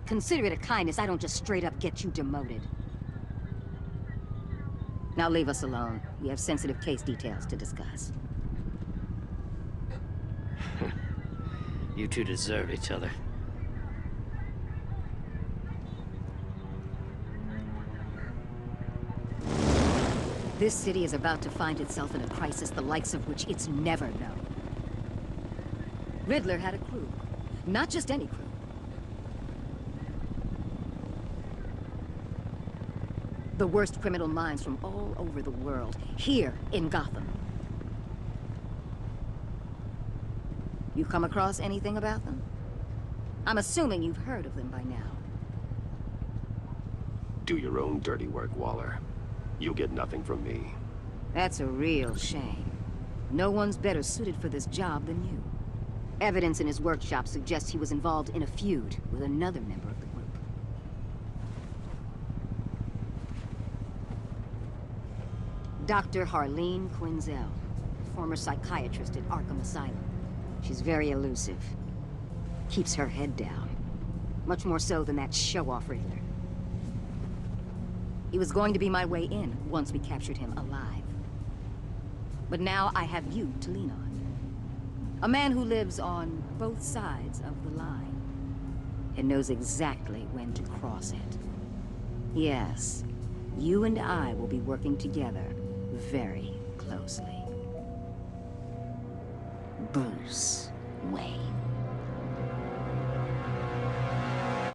Consider it a kindness I don't just straight up get you demoted. Now leave us alone. We have sensitive case details to discuss. You two deserve each other. This city is about to find itself in a crisis the likes of which it's never known. Riddler had a crew. Not just any crew. The worst criminal minds from all over the world, here in Gotham. You come across anything about them? I'm assuming you've heard of them by now. Do your own dirty work, Waller. You'll get nothing from me. That's a real shame. No one's better suited for this job than you. Evidence in his workshop suggests he was involved in a feud with another member of the group. Dr. Harleen Quinzel, former psychiatrist at Arkham Asylum. She's very elusive. Keeps her head down. Much more so than that show-off Riddler. He was going to be my way in once we captured him alive. But now I have you to lean on. A man who lives on both sides of the line and knows exactly when to cross it. Yes, you and I will be working together very closely. Bruce Wayne.